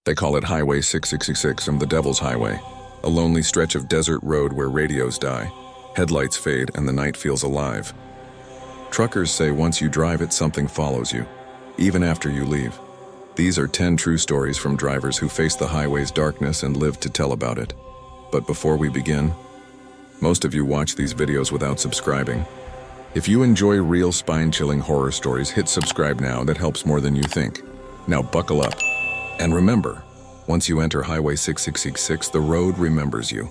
They call it Highway 6666 and the Devil's Highway, a lonely stretch of desert road where radios die, headlights fade, and the night feels alive. Truckers say once you drive it, something follows you, even after you leave. These are 10 true stories from drivers who faced the highway's darkness and lived to tell about it. But before we begin, most of you watch these videos without subscribing. If you enjoy real spine-chilling horror stories, hit subscribe now. That helps more than you think. Now buckle up. And remember, once you enter Highway 6666, the road remembers you.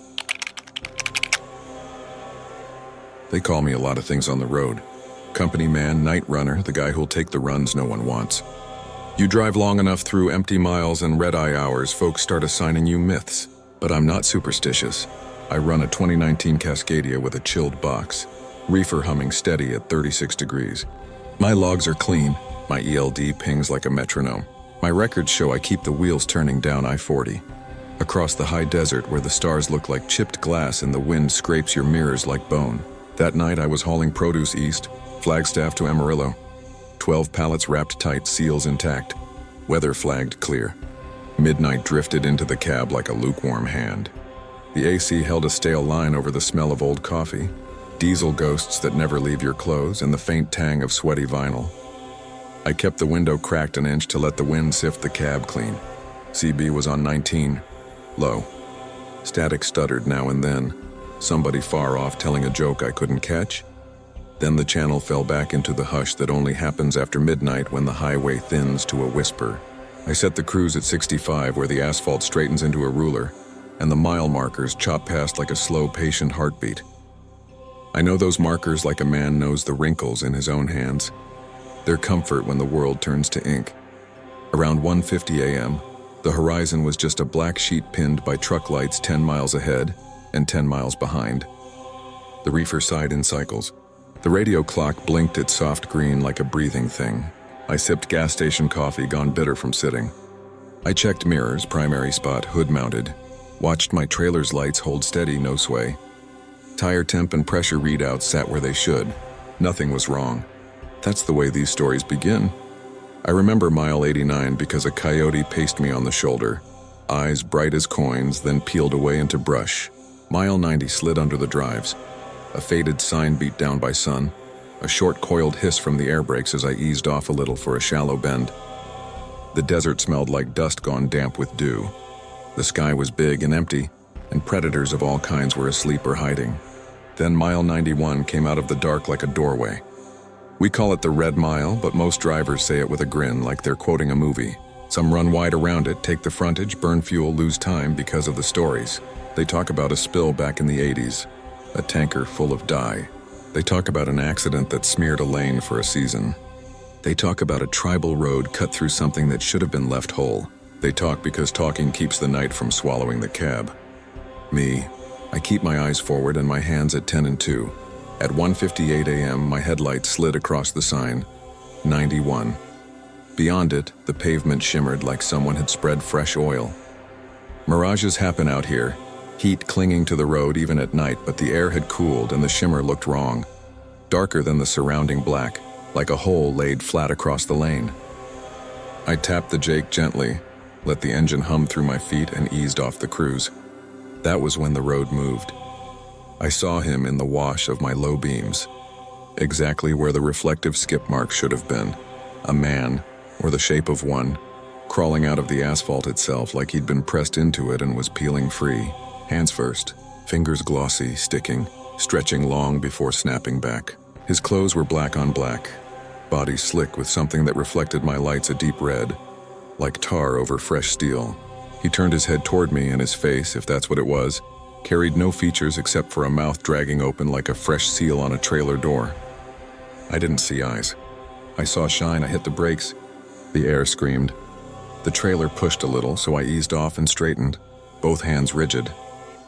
They call me a lot of things on the road. Company man, night runner, the guy who'll take the runs no one wants. You drive long enough through empty miles and red-eye hours, folks start assigning you myths. But I'm not superstitious. I run a 2019 Cascadia with a chilled box, reefer humming steady at 36 degrees. My logs are clean, my ELD pings like a metronome. My records show I keep the wheels turning down I-40. Across the high desert where the stars look like chipped glass and the wind scrapes your mirrors like bone. That night I was hauling produce east, Flagstaff to Amarillo. 12 pallets wrapped tight, seals intact. Weather flagged clear. Midnight drifted into the cab like a lukewarm hand. The AC held a stale line over the smell of old coffee, diesel ghosts that never leave your clothes, and the faint tang of sweaty vinyl. I kept the window cracked an inch to let the wind sift the cab clean. CB was on 19, low. Static stuttered now and then, somebody far off telling a joke I couldn't catch. Then the channel fell back into the hush that only happens after midnight when the highway thins to a whisper. I set the cruise at 65 where the asphalt straightens into a ruler, and the mile markers chop past like a slow, patient heartbeat. I know those markers like a man knows the wrinkles in his own hands. Their comfort when the world turns to ink. Around 1:50 a.m., the horizon was just a black sheet pinned by truck lights 10 miles ahead and 10 miles behind. The reefer sighed in cycles. The radio clock blinked its soft green like a breathing thing. I sipped gas station coffee gone bitter from sitting. I checked mirrors, primary spot, hood mounted. Watched my trailer's lights hold steady, no sway. Tire temp and pressure readouts sat where they should. Nothing was wrong. That's the way these stories begin. I remember mile 89 because a coyote paced me on the shoulder. Eyes bright as coins, then peeled away into brush. Mile 90 slid under the drives. A faded sign beat down by sun. A short coiled hiss from the air brakes as I eased off a little for a shallow bend. The desert smelled like dust gone damp with dew. The sky was big and empty, and predators of all kinds were asleep or hiding. Then mile 91 came out of the dark like a doorway. We call it the Red Mile, but most drivers say it with a grin like they're quoting a movie. Some run wide around it, take the frontage, burn fuel, lose time because of the stories. They talk about a spill back in the 80s, a tanker full of dye. They talk about an accident that smeared a lane for a season. They talk about a tribal road cut through something that should have been left whole. They talk because talking keeps the night from swallowing the cab. Me, I keep my eyes forward and my hands at 10 and 2. At 1:58 a.m., my headlight slid across the sign, 91. Beyond it, the pavement shimmered like someone had spread fresh oil. Mirages happen out here, heat clinging to the road even at night, but the air had cooled and the shimmer looked wrong. Darker than the surrounding black, like a hole laid flat across the lane. I tapped the Jake gently, let the engine hum through my feet, and eased off the cruise. That was when the road moved. I saw him in the wash of my low beams, exactly where the reflective skip mark should have been. A man, or the shape of one, crawling out of the asphalt itself like he'd been pressed into it and was peeling free. Hands first, fingers glossy, sticking, stretching long before snapping back. His clothes were black on black, body slick with something that reflected my lights a deep red, like tar over fresh steel. He turned his head toward me, and his face, if that's what it was, carried no features except for a mouth dragging open like a fresh seal on a trailer door. I didn't see eyes. I saw shine. I hit the brakes. The air screamed. The trailer pushed a little, so I eased off and straightened, both hands rigid.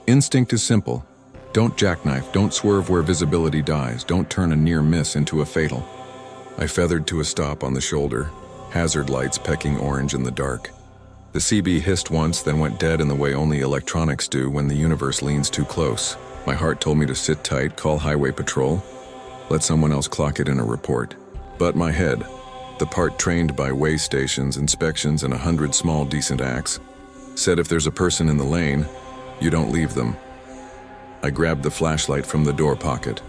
Instinct is simple. Don't jackknife, don't swerve where visibility dies, don't turn a near miss into a fatal. I feathered to a stop on the shoulder, hazard lights pecking orange in the dark. The CB hissed once, then went dead in the way only electronics do when the universe leans too close. My heart told me to sit tight, call highway patrol, let someone else clock it in a report. But my head, the part trained by way stations, inspections, and 100 small decent acts, Said if there's a person in the lane, you don't leave them. I grabbed the flashlight from the door pocket.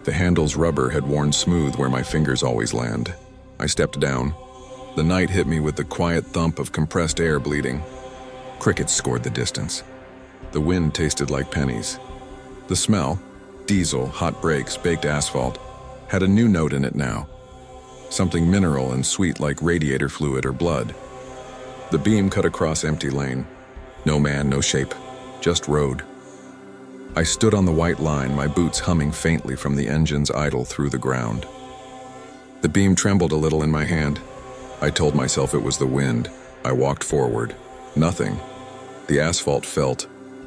The handle's rubber had worn smooth where my fingers always land. I stepped down. The night hit me with the quiet thump of compressed air bleeding. Crickets scored the distance. The wind tasted like pennies. The smell, diesel, hot brakes, baked asphalt, had a new note in it now. Something mineral and sweet like radiator fluid or blood. The beam cut across empty lane. No man, no shape, just road. I stood on the white line, my boots humming faintly from the engine's idle through the ground. The beam trembled a little in my hand. I told myself it was the wind. I walked forward. Nothing. The asphalt felt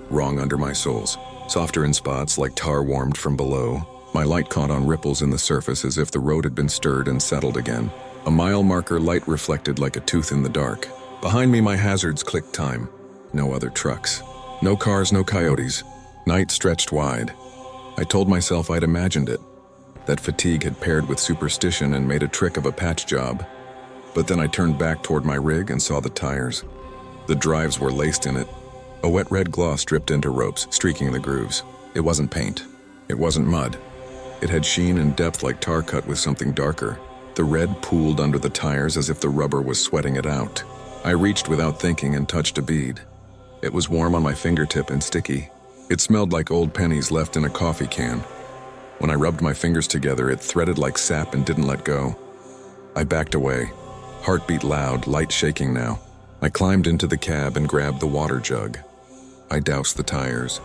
wrong under my soles, softer in spots like tar warmed from below. My light caught on ripples in the surface as if the road had been stirred and settled again. A mile marker light reflected like a tooth in the dark. Behind me, my hazards clicked time. No other trucks. No cars, no coyotes. Night stretched wide. I told myself I'd imagined it, that fatigue had paired with superstition and made a trick of a patch job. But then I turned back toward my rig and saw the tires. The drives were laced in it. A wet red gloss dripped into ropes, streaking the grooves. It wasn't paint. It wasn't mud. It had sheen and depth like tar cut with something darker. The red pooled under the tires as if the rubber was sweating it out. I reached without thinking and touched a bead. It was warm on my fingertip and sticky. It smelled like old pennies left in a coffee can. When I rubbed my fingers together, it threaded like sap and didn't let go. I backed away, heartbeat loud, light shaking now. I climbed into the cab and grabbed the water jug. I doused the tires.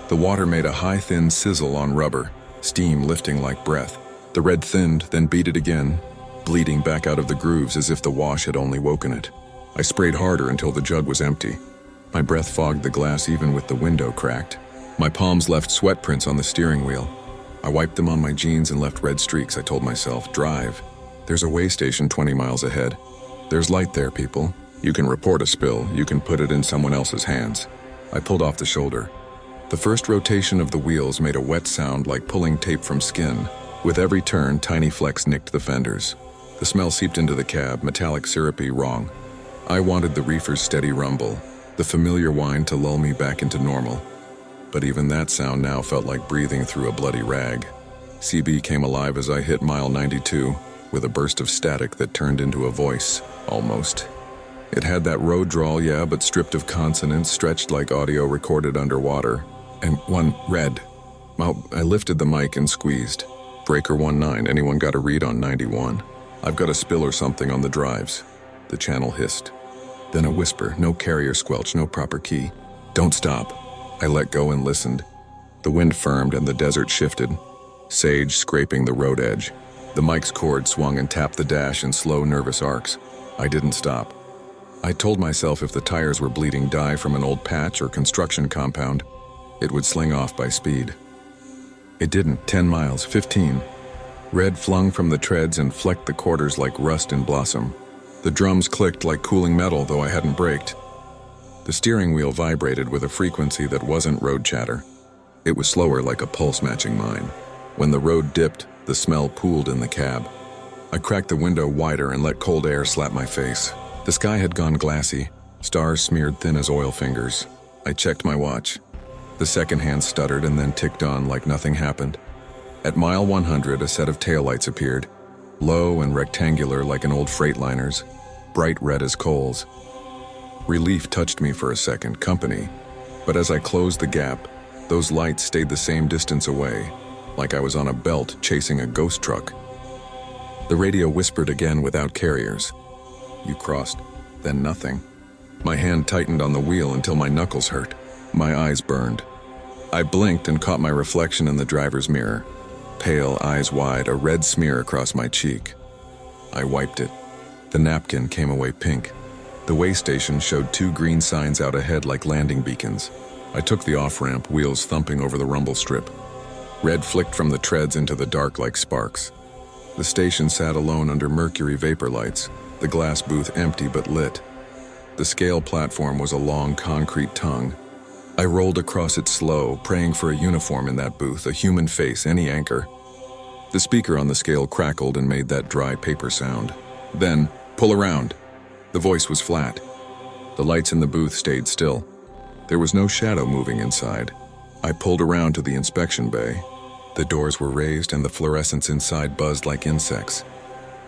The water made a high, thin sizzle on rubber, steam lifting like breath. The red thinned, then beaded again, bleeding back out of the grooves as if the wash had only woken it. I sprayed harder until the jug was empty. My breath fogged the glass even with the window cracked. My palms left sweat prints on the steering wheel. I wiped them on my jeans and left red streaks. I told myself, drive. There's a way station 20 miles ahead. There's light there, people. You can report a spill. You can put it in someone else's hands. I pulled off the shoulder. The first rotation of the wheels made a wet sound like pulling tape from skin. With every turn, tiny flecks nicked the fenders. The smell seeped into the cab, metallic, syrupy, wrong. I wanted the reefer's steady rumble, the familiar whine to lull me back into normal. But even that sound now felt like breathing through a bloody rag. CB came alive as I hit mile 92, with a burst of static that turned into a voice, almost. It had that road drawl, yeah, but stripped of consonants, stretched like audio recorded underwater. And one, red. Well, I lifted the mic and squeezed. Breaker 19, anyone got a read on 91? I've got a spill or something on the drives. The channel hissed. Then a whisper, no carrier squelch, no proper key. Don't stop. I let go and listened. The wind firmed and the desert shifted, sage scraping the road edge. The mic's cord swung and tapped the dash in slow, nervous arcs. I didn't stop. I told myself if the tires were bleeding dye from an old patch or construction compound, it would sling off by speed. It didn't. 10 miles, 15. Red flung from the treads and flecked the quarters like rust in blossom. The drums clicked like cooling metal, though I hadn't braked. The steering wheel vibrated with a frequency that wasn't road chatter. It was slower, like a pulse matching mine. When the road dipped, the smell pooled in the cab. I cracked the window wider and let cold air slap my face. The sky had gone glassy, stars smeared thin as oil fingers. I checked my watch. The second hand stuttered and then ticked on like nothing happened. At mile 100, a set of taillights appeared, low and rectangular like an old Freightliner's, bright red as coals. Relief touched me for a second, company, but as I closed the gap, those lights stayed the same distance away, like I was on a belt chasing a ghost truck. The radio whispered again without carriers. You crossed, then nothing. My hand tightened on the wheel until my knuckles hurt. My eyes burned. I blinked and caught my reflection in the driver's mirror. Pale, eyes wide, a red smear across my cheek. I wiped it. The napkin came away pink. The way station showed 2 green signs out ahead like landing beacons. I took the off-ramp, wheels thumping over the rumble strip. Red flicked from the treads into the dark like sparks. The station sat alone under mercury vapor lights, the glass booth empty but lit. The scale platform was a long concrete tongue. I rolled across it slow, praying for a uniform in that booth, a human face, any anchor. The speaker on the scale crackled and made that dry paper sound. Then, pull around. The voice was flat. The lights in the booth stayed still. There was no shadow moving inside. I pulled around to the inspection bay. The doors were raised and the fluorescents inside buzzed like insects.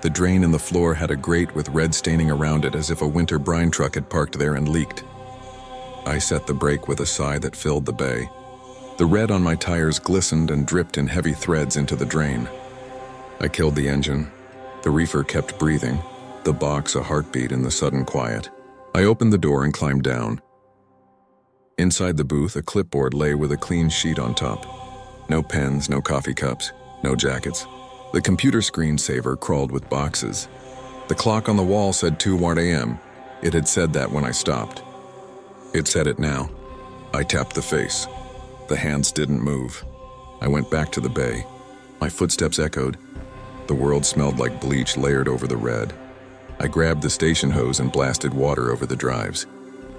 The drain in the floor had a grate with red staining around it as if a winter brine truck had parked there and leaked. I set the brake with a sigh that filled the bay. The red on my tires glistened and dripped in heavy threads into the drain. I killed the engine. The reefer kept breathing, the box a heartbeat in the sudden quiet. I opened the door and climbed down. Inside the booth, a clipboard lay with a clean sheet on top. No pens, no coffee cups, no jackets. The computer screensaver crawled with boxes. The clock on the wall said 2 a.m. It had said that when I stopped. It said it now. I tapped the face. The hands didn't move. I went back to the bay. My footsteps echoed. The world smelled like bleach layered over the red. I grabbed the station hose and blasted water over the drives.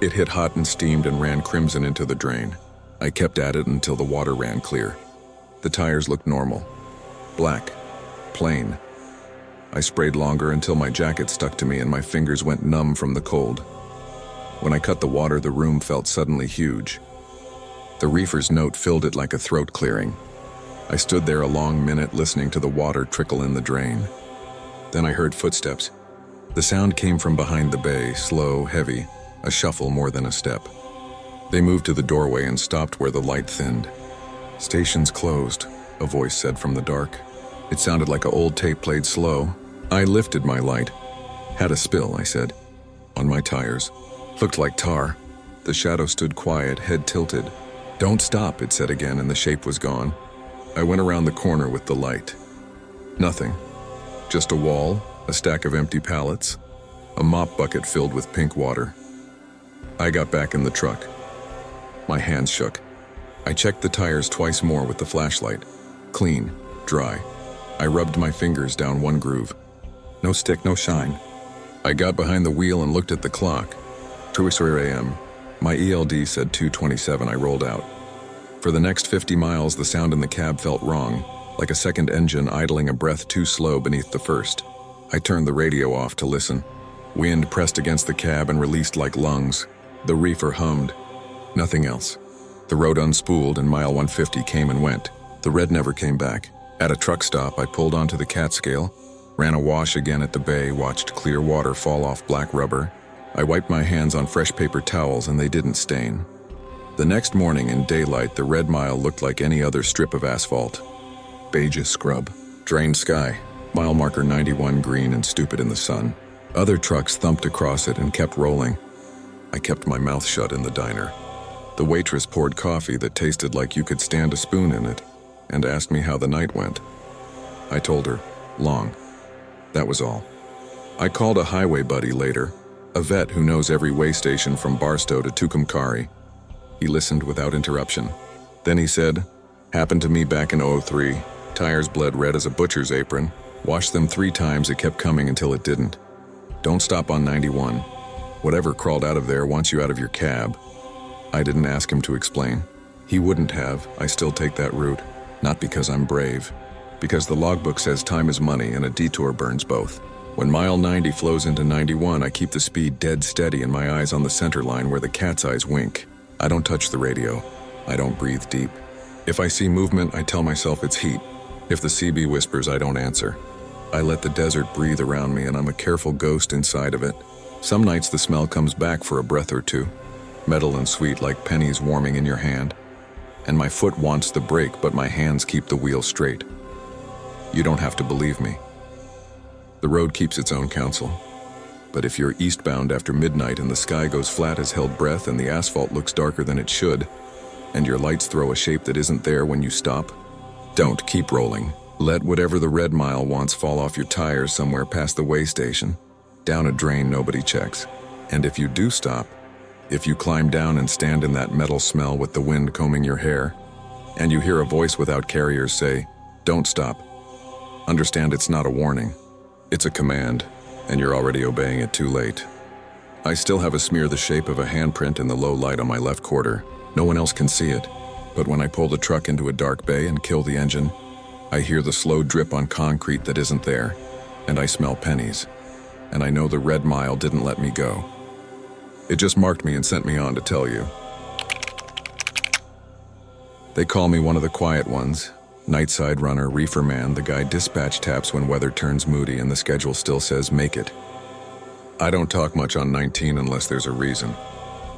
It hit hot and steamed and ran crimson into the drain. I kept at it until the water ran clear. The tires looked normal. Black. Plain. I sprayed longer until my jacket stuck to me and my fingers went numb from the cold. When I cut the water, the room felt suddenly huge. The reefer's note filled it like a throat clearing. I stood there a long minute listening to the water trickle in the drain. Then I heard footsteps. The sound came from behind the bay, slow, heavy, a shuffle more than a step. They moved to the doorway and stopped where the light thinned. "Station's closed," a voice said from the dark. It sounded like an old tape played slow. I lifted my light. "Had a spill," I said. "On my tires. Looked like tar." The shadow stood quiet, head tilted. "Don't stop," it said again, and the shape was gone. I went around the corner with the light. Nothing. Just a wall, a stack of empty pallets, a mop bucket filled with pink water. I got back in the truck. My hands shook. I checked the tires twice more with the flashlight. Clean, dry. I rubbed my fingers down one groove. No stick, no shine. I got behind the wheel and looked at the clock. 2 a.m. My ELD said 2:27. I rolled out. For the next 50 miles, the sound in the cab felt wrong, like a second engine idling a breath too slow beneath the first. I turned the radio off to listen. Wind pressed against the cab and released like lungs. The reefer hummed. Nothing else. The road unspooled and mile 150 came and went. The red never came back. At a truck stop, I pulled onto the cat scale, ran a wash again at the bay, watched clear water fall off black rubber. I wiped my hands on fresh paper towels and they didn't stain. The next morning in daylight, the red mile looked like any other strip of asphalt. Beige scrub, drained sky, mile marker 91 green and stupid in the sun. Other trucks thumped across it and kept rolling. I kept my mouth shut in the diner. The waitress poured coffee that tasted like you could stand a spoon in it and asked me how the night went. I told her, long. That was all. I called a highway buddy later, a vet who knows every way station from Barstow to Tucumcari. He listened without interruption. Then he said, "Happened to me back in '03. Tires bled red as a butcher's apron. Washed them 3 times, it kept coming until it didn't. Don't stop on 91. Whatever crawled out of there wants you out of your cab." I didn't ask him to explain. He wouldn't have. I still take that route. Not because I'm brave. Because the logbook says time is money and a detour burns both. When mile 90 flows into 91, I keep the speed dead steady and my eyes on the center line where the cat's eyes wink. I don't touch the radio. I don't breathe deep. If I see movement, I tell myself it's heat. If the CB whispers, I don't answer. I let the desert breathe around me and I'm a careful ghost inside of it. Some nights the smell comes back for a breath or two. Metal and sweet like pennies warming in your hand. And my foot wants the brake, but my hands keep the wheel straight. You don't have to believe me. The road keeps its own counsel. But if you're eastbound after midnight and the sky goes flat as held breath and the asphalt looks darker than it should, and your lights throw a shape that isn't there when you stop, don't keep rolling. Let whatever the red mile wants fall off your tires somewhere past the way station, down a drain nobody checks. And if you do stop, if you climb down and stand in that metal smell with the wind combing your hair, and you hear a voice without carriers say, "Don't stop," understand it's not a warning. It's a command, and you're already obeying it too late. I still have a smear the shape of a handprint in the low light on my left quarter. No one else can see it, but when I pull the truck into a dark bay and kill the engine, I hear the slow drip on concrete that isn't there, and I smell pennies, and I know the red mile didn't let me go. It just marked me and sent me on to tell you. They call me one of the quiet ones. Nightside runner, reefer man, the guy dispatch taps when weather turns moody and the schedule still says make it. I don't talk much on 19 unless there's a reason.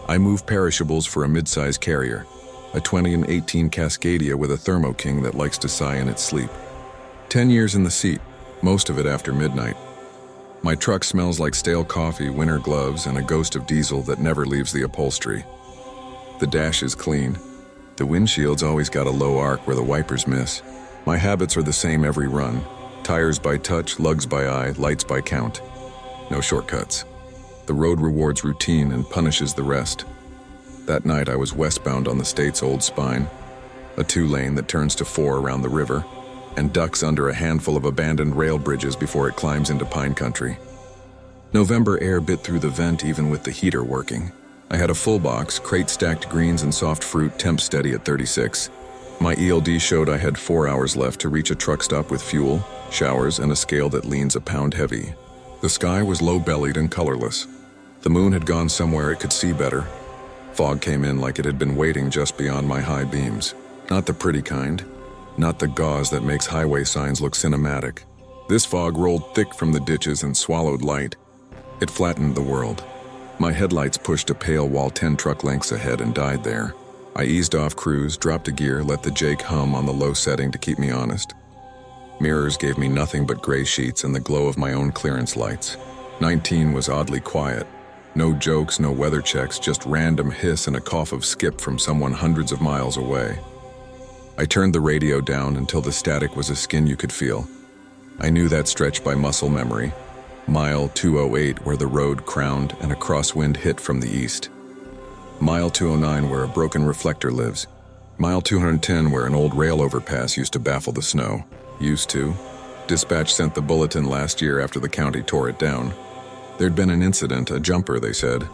I move perishables for a mid-size carrier, a 20 and 18 Cascadia with a Thermo King that likes to sigh in its sleep. 10 years in the seat, most of it after midnight. My truck smells like stale coffee, winter gloves, and a ghost of diesel that never leaves the upholstery. The dash is clean. The windshield's always got a low arc where the wipers miss. My habits are the same every run. Tires by touch, lugs by eye, lights by count. No shortcuts. The road rewards routine and punishes the rest. That night I was westbound on the state's old spine, a 2-lane that turns to 4 around the river, and ducks under a handful of abandoned rail bridges before it climbs into pine country. November air bit through the vent even with the heater working. I had a full box, crate-stacked greens and soft fruit, temp steady at 36. My ELD showed I had 4 hours left to reach a truck stop with fuel, showers, and a scale that leans a pound heavy. The sky was low-bellied and colorless. The moon had gone somewhere it could see better. Fog came in like it had been waiting just beyond my high beams. Not the pretty kind. Not the gauze that makes highway signs look cinematic. This fog rolled thick from the ditches and swallowed light. It flattened the world. My headlights pushed a pale wall 10 truck lengths ahead and died there. I eased off cruise, dropped a gear, let the Jake hum on the low setting to keep me honest. Mirrors gave me nothing but gray sheets and the glow of my own clearance lights. 19 was oddly quiet. No jokes, no weather checks, just random hiss and a cough of skip from someone hundreds of miles away. I turned the radio down until the static was a skin you could feel. I knew that stretch by muscle memory. Mile 208 where the road crowned and a crosswind hit from the east. Mile 209 where a broken reflector lives. Mile 210 where an old rail overpass used to baffle the snow. Used to. Dispatch sent the bulletin last year after the county tore it down. There'd been an incident, a jumper, they said.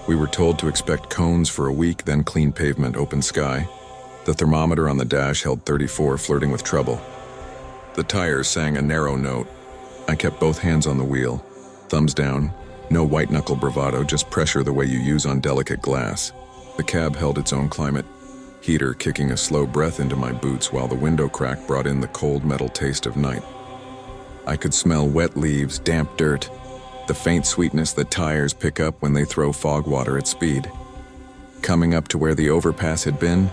We were told to expect cones for a week, then clean pavement, open sky. The thermometer on the dash held 34, flirting with trouble. The tires sang a narrow note. I kept both hands on the wheel, thumbs down, no white-knuckle bravado, just pressure the way you use on delicate glass. The cab held its own climate, heater kicking a slow breath into my boots while the window crack brought in the cold metal taste of night. I could smell wet leaves, damp dirt, the faint sweetness that tires pick up when they throw fog water at speed. Coming up to where the overpass had been,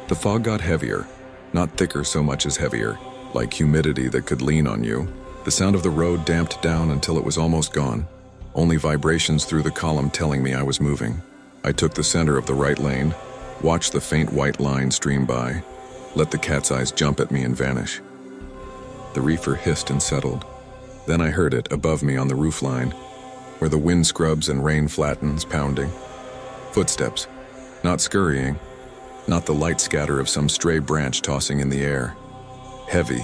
the fog got heavier, not thicker so much as heavier, like humidity that could lean on you. The sound of the road damped down until it was almost gone, only vibrations through the column telling me I was moving. I took the center of the right lane, watched the faint white line stream by, let the cat's eyes jump at me and vanish. The reefer hissed and settled. Then I heard it above me on the roofline, where the wind scrubs and rain flattens, pounding. Footsteps, not scurrying, not the light scatter of some stray branch tossing in the air. Heavy,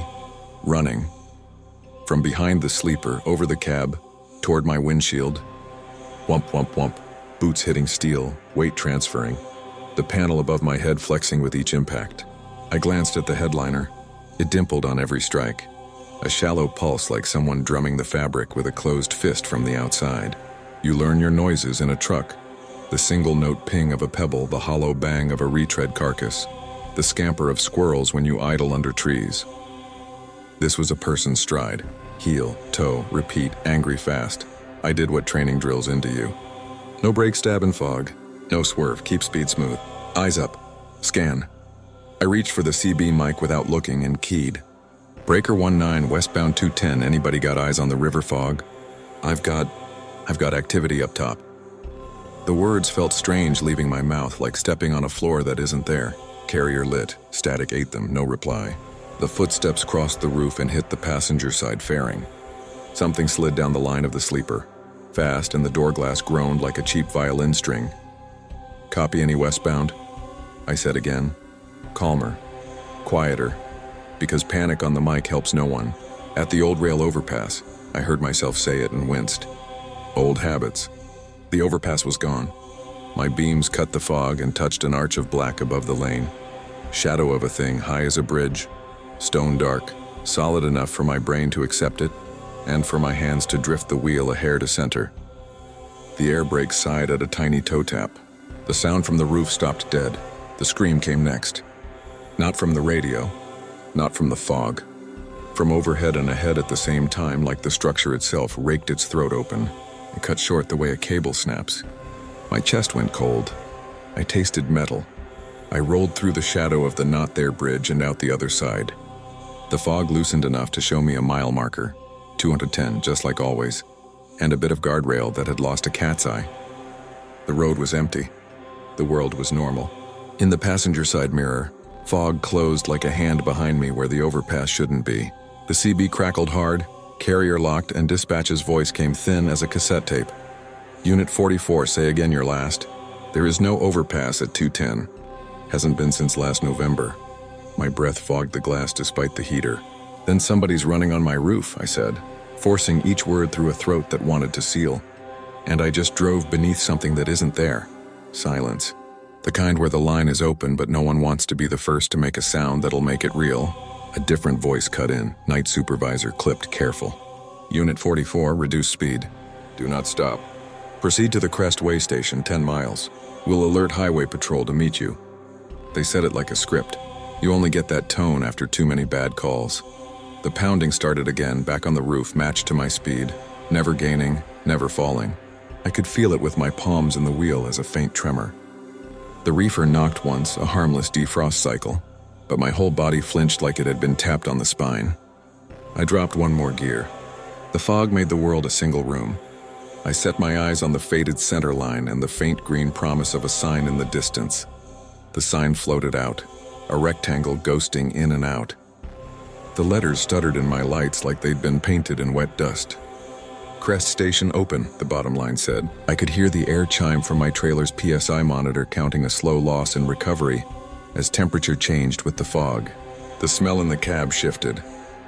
running. From behind the sleeper, over the cab, toward my windshield. Whump, whump, whump, boots hitting steel, weight transferring, the panel above my head flexing with each impact. I glanced at the headliner. It dimpled on every strike. A shallow pulse like someone drumming the fabric with a closed fist from the outside. You learn your noises in a truck. The single-note ping of a pebble, the hollow bang of a retread carcass, the scamper of squirrels when you idle under trees. This was a person's stride. Heel, toe, repeat, angry fast. I did what training drills into you. No brake stab in fog. No swerve, keep speed smooth. Eyes up. Scan. I reached for the CB mic without looking and keyed. Breaker 19, westbound 210, anybody got eyes on the river fog? I've got activity up top. The words felt strange leaving my mouth, like stepping on a floor that isn't there. Carrier lit. Static ate them, no reply. The footsteps crossed the roof and hit the passenger side fairing. Something slid down the line of the sleeper. Fast, and the door glass groaned like a cheap violin string. Copy any westbound? I said again. Calmer. Quieter. Because panic on the mic helps no one. At the old rail overpass, I heard myself say it and winced. Old habits. The overpass was gone. My beams cut the fog and touched an arch of black above the lane. Shadow of a thing high as a bridge. Stone dark, solid enough for my brain to accept it, and for my hands to drift the wheel a hair to center. The air brake sighed at a tiny toe tap. The sound from the roof stopped dead. The scream came next. Not from the radio, not from the fog. From overhead and ahead at the same time, like the structure itself raked its throat open and cut short the way a cable snaps. My chest went cold. I tasted metal. I rolled through the shadow of the Not There bridge and out the other side. The fog loosened enough to show me a mile marker, 210, just like always, and a bit of guardrail that had lost a cat's eye. The road was empty. The world was normal. In the passenger side mirror, fog closed like a hand behind me where the overpass shouldn't be. The CB crackled hard, carrier locked, and dispatch's voice came thin as a cassette tape. Unit 44, say again your last. There is no overpass at 210. Hasn't been since last November. My breath fogged the glass despite the heater. Then somebody's running on my roof, I said, forcing each word through a throat that wanted to seal. And I just drove beneath something that isn't there. Silence. The kind where the line is open but no one wants to be the first to make a sound that'll make it real. A different voice cut in. Night supervisor clipped careful. Unit 44, reduce speed. Do not stop. Proceed to the Crest Way Station, 10 miles. We'll alert Highway Patrol to meet you. They said it like a script. You only get that tone after too many bad calls. The pounding started again, back on the roof, matched to my speed. Never gaining, never falling. I could feel it with my palms in the wheel as a faint tremor. The reefer knocked once, a harmless defrost cycle, but my whole body flinched like it had been tapped on the spine. I dropped one more gear. The fog made the world a single room. I set my eyes on the faded center line and the faint green promise of a sign in the distance. The sign floated out, a rectangle ghosting in and out. The letters stuttered in my lights like they'd been painted in wet dust. Crest Station open, the bottom line said. I could hear the air chime from my trailer's PSI monitor counting a slow loss in recovery as temperature changed with the fog. The smell in the cab shifted.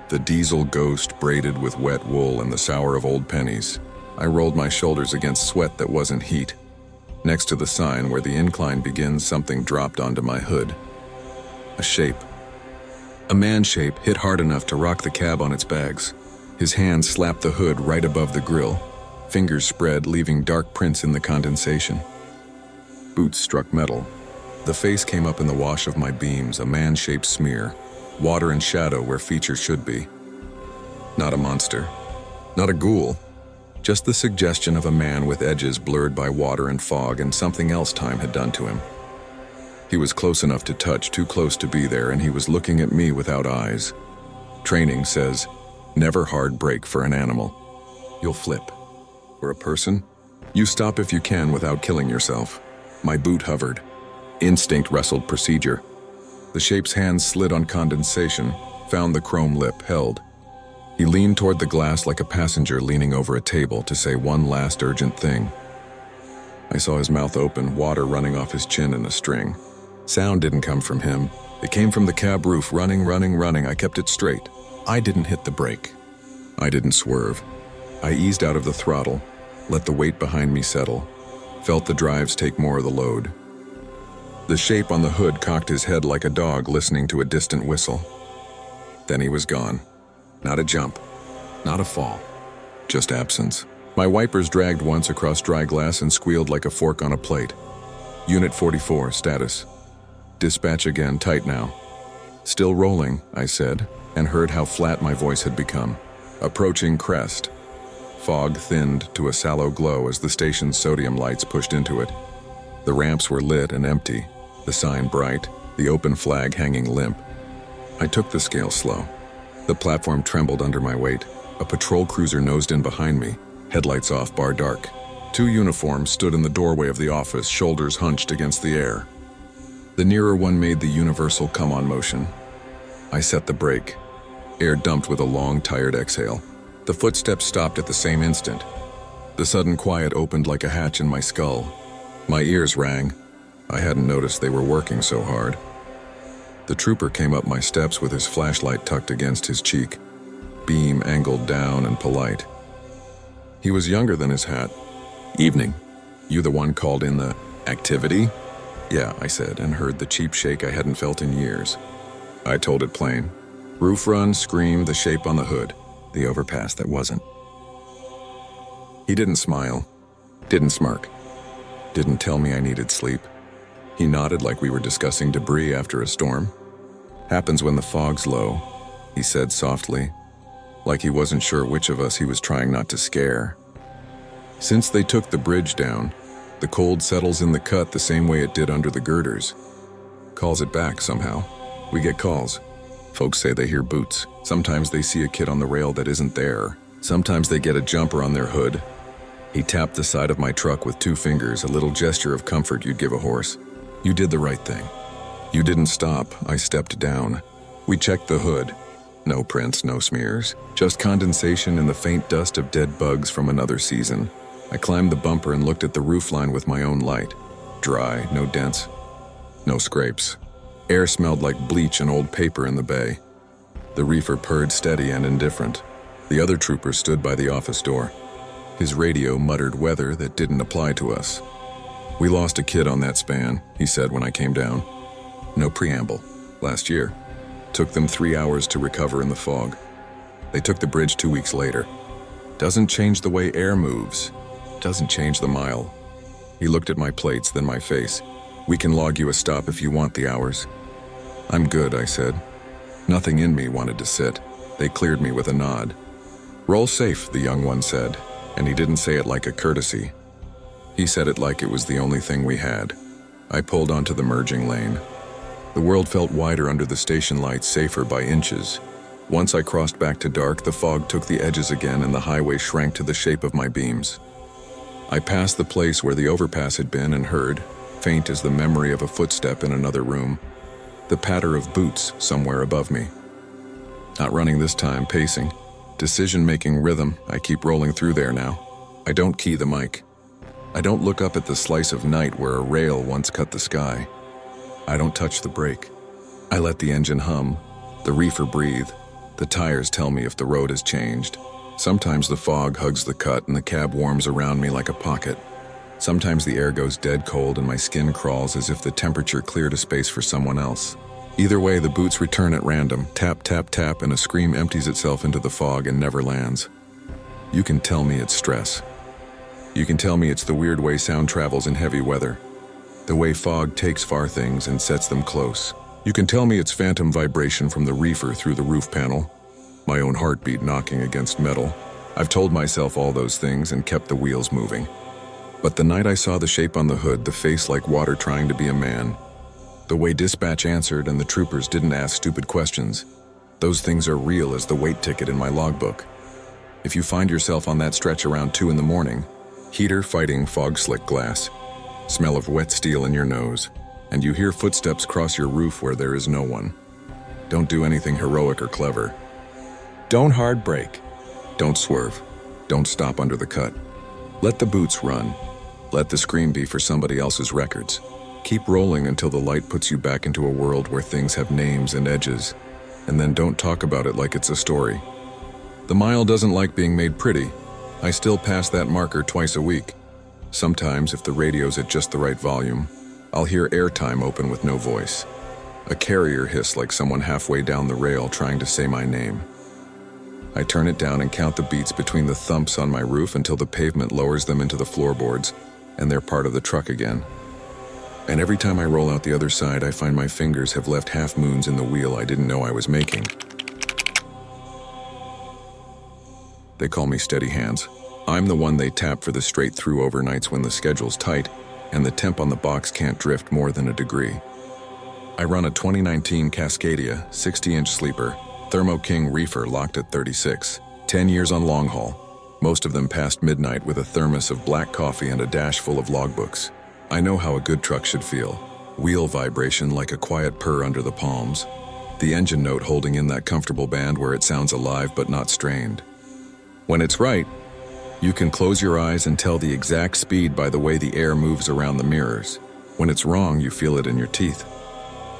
The diesel ghost braided with wet wool and the sour of old pennies. I rolled my shoulders against sweat that wasn't heat. Next to the sign where the incline begins, something dropped onto my hood. A shape. A man shape hit hard enough to rock the cab on its bags. His hand slapped the hood right above the grill. Fingers spread, leaving dark prints in the condensation. Boots struck metal. The face came up in the wash of my beams, a man-shaped smear. Water and shadow where features should be. Not a monster. Not a ghoul. Just the suggestion of a man with edges blurred by water and fog and something else time had done to him. He was close enough to touch, too close to be there, and he was looking at me without eyes. Training says, never hard brake for an animal. You'll flip. For a person, you stop if you can without killing yourself. My boot hovered. Instinct wrestled procedure. The shape's hands slid on condensation, found the chrome lip, held. He leaned toward the glass like a passenger leaning over a table to say one last urgent thing. I saw his mouth open, water running off his chin in a string. Sound didn't come from him. It came from the cab roof, running. I kept it straight. I didn't hit the brake. I didn't swerve. I eased out of the throttle, let the weight behind me settle, felt the drives take more of the load. The shape on the hood cocked his head like a dog listening to a distant whistle. Then he was gone. Not a jump, not a fall, just absence. My wipers dragged once across dry glass and squealed like a fork on a plate. Unit 44, status. Dispatch again, tight now. Still rolling, I said, and heard how flat my voice had become. Approaching Crest. Fog thinned to a sallow glow as the station's sodium lights pushed into it. The ramps were lit and empty, the sign bright, the open flag hanging limp. I took the scale slow. The platform trembled under my weight. A patrol cruiser nosed in behind me, headlights off, bar dark. Two uniforms stood in the doorway of the office, shoulders hunched against the air. The nearer one made the universal come-on motion. I set the brake. Air dumped with a long, tired exhale. The footsteps stopped at the same instant. The sudden quiet opened like a hatch in my skull. My ears rang. I hadn't noticed they were working so hard. The trooper came up my steps with his flashlight tucked against his cheek, beam angled down and polite. He was younger than his hat. Evening. You the one called in the activity? Yeah, I said, and heard the cheap shake I hadn't felt in years. I told it plain. Roof run, scream, the shape on the hood. The overpass that wasn't. He didn't smile. Didn't smirk. Didn't tell me I needed sleep. He nodded like we were discussing debris after a storm. Happens when the fog's low, he said softly, like he wasn't sure which of us he was trying not to scare. Since they took the bridge down, the cold settles in the cut the same way it did under the girders. Calls it back somehow. We get calls. Folks say they hear boots. Sometimes they see a kid on the rail that isn't there. Sometimes they get a jumper on their hood. He tapped the side of my truck with 2 fingers, a little gesture of comfort you'd give a horse. You did the right thing. You didn't stop. I stepped down. We checked the hood. No prints, no smears. Just condensation and the faint dust of dead bugs from another season. I climbed the bumper and looked at the roofline with my own light. Dry, no dents, no scrapes. Air smelled like bleach and old paper in the bay. The reefer purred steady and indifferent. The other trooper stood by the office door. His radio muttered weather that didn't apply to us. We lost a kid on that span, he said when I came down. No preamble. Last year. Took them 3 hours to recover in the fog. They took the bridge 2 weeks later. Doesn't change the way air moves. Doesn't change the mile. He looked at my plates, then my face. We can log you a stop if you want the hours. I'm good, I said. Nothing in me wanted to sit. They cleared me with a nod. Roll safe, the young one said, and he didn't say it like a courtesy. He said it like it was the only thing we had. I pulled onto the merging lane. The world felt wider under the station lights, safer by inches. Once I crossed back to dark, the fog took the edges again and the highway shrank to the shape of my beams. I passed the place where the overpass had been and heard, faint as the memory of a footstep in another room, the patter of boots somewhere above me. Not running this time, pacing. Decision-making rhythm, I keep rolling through there now. I don't key the mic. I don't look up at the slice of night where a rail once cut the sky. I don't touch the brake. I let the engine hum, the reefer breathe. The tires tell me if the road has changed. Sometimes the fog hugs the cut and the cab warms around me like a pocket. Sometimes the air goes dead cold and my skin crawls as if the temperature cleared a space for someone else. Either way, the boots return at random, tap, tap, tap, and a scream empties itself into the fog and never lands. You can tell me it's stress. You can tell me it's the weird way sound travels in heavy weather. The way fog takes far things and sets them close. You can tell me it's phantom vibration from the reefer through the roof panel. My own heartbeat knocking against metal. I've told myself all those things and kept the wheels moving. But the night I saw the shape on the hood, the face like water trying to be a man, the way dispatch answered and the troopers didn't ask stupid questions, those things are real as the weight ticket in my logbook. If you find yourself on that stretch around 2 in the morning, heater fighting fog-slick glass, smell of wet steel in your nose, and you hear footsteps cross your roof where there is no one, don't do anything heroic or clever. Don't hard brake. Don't swerve. Don't stop under the cut. Let the boots run. Let the scream be for somebody else's records. Keep rolling until the light puts you back into a world where things have names and edges, and then don't talk about it like it's a story. The mile doesn't like being made pretty. I still pass that marker twice a week. Sometimes, if the radio's at just the right volume, I'll hear airtime open with no voice. A carrier hiss like someone halfway down the rail trying to say my name. I turn it down and count the beats between the thumps on my roof until the pavement lowers them into the floorboards, and they're part of the truck again. And every time I roll out the other side, I find my fingers have left half moons in the wheel I didn't know I was making. They call me Steady Hands. I'm the one they tap for the straight-through overnights when the schedule's tight and the temp on the box can't drift more than a degree. I run a 2019 Cascadia 60-inch sleeper, Thermo King reefer locked at 36, 10 years on long haul, most of them past midnight with a thermos of black coffee and a dash full of logbooks. I know how a good truck should feel. Wheel vibration like a quiet purr under the palms. The engine note holding in that comfortable band where it sounds alive but not strained. When it's right, you can close your eyes and tell the exact speed by the way the air moves around the mirrors. When it's wrong, you feel it in your teeth.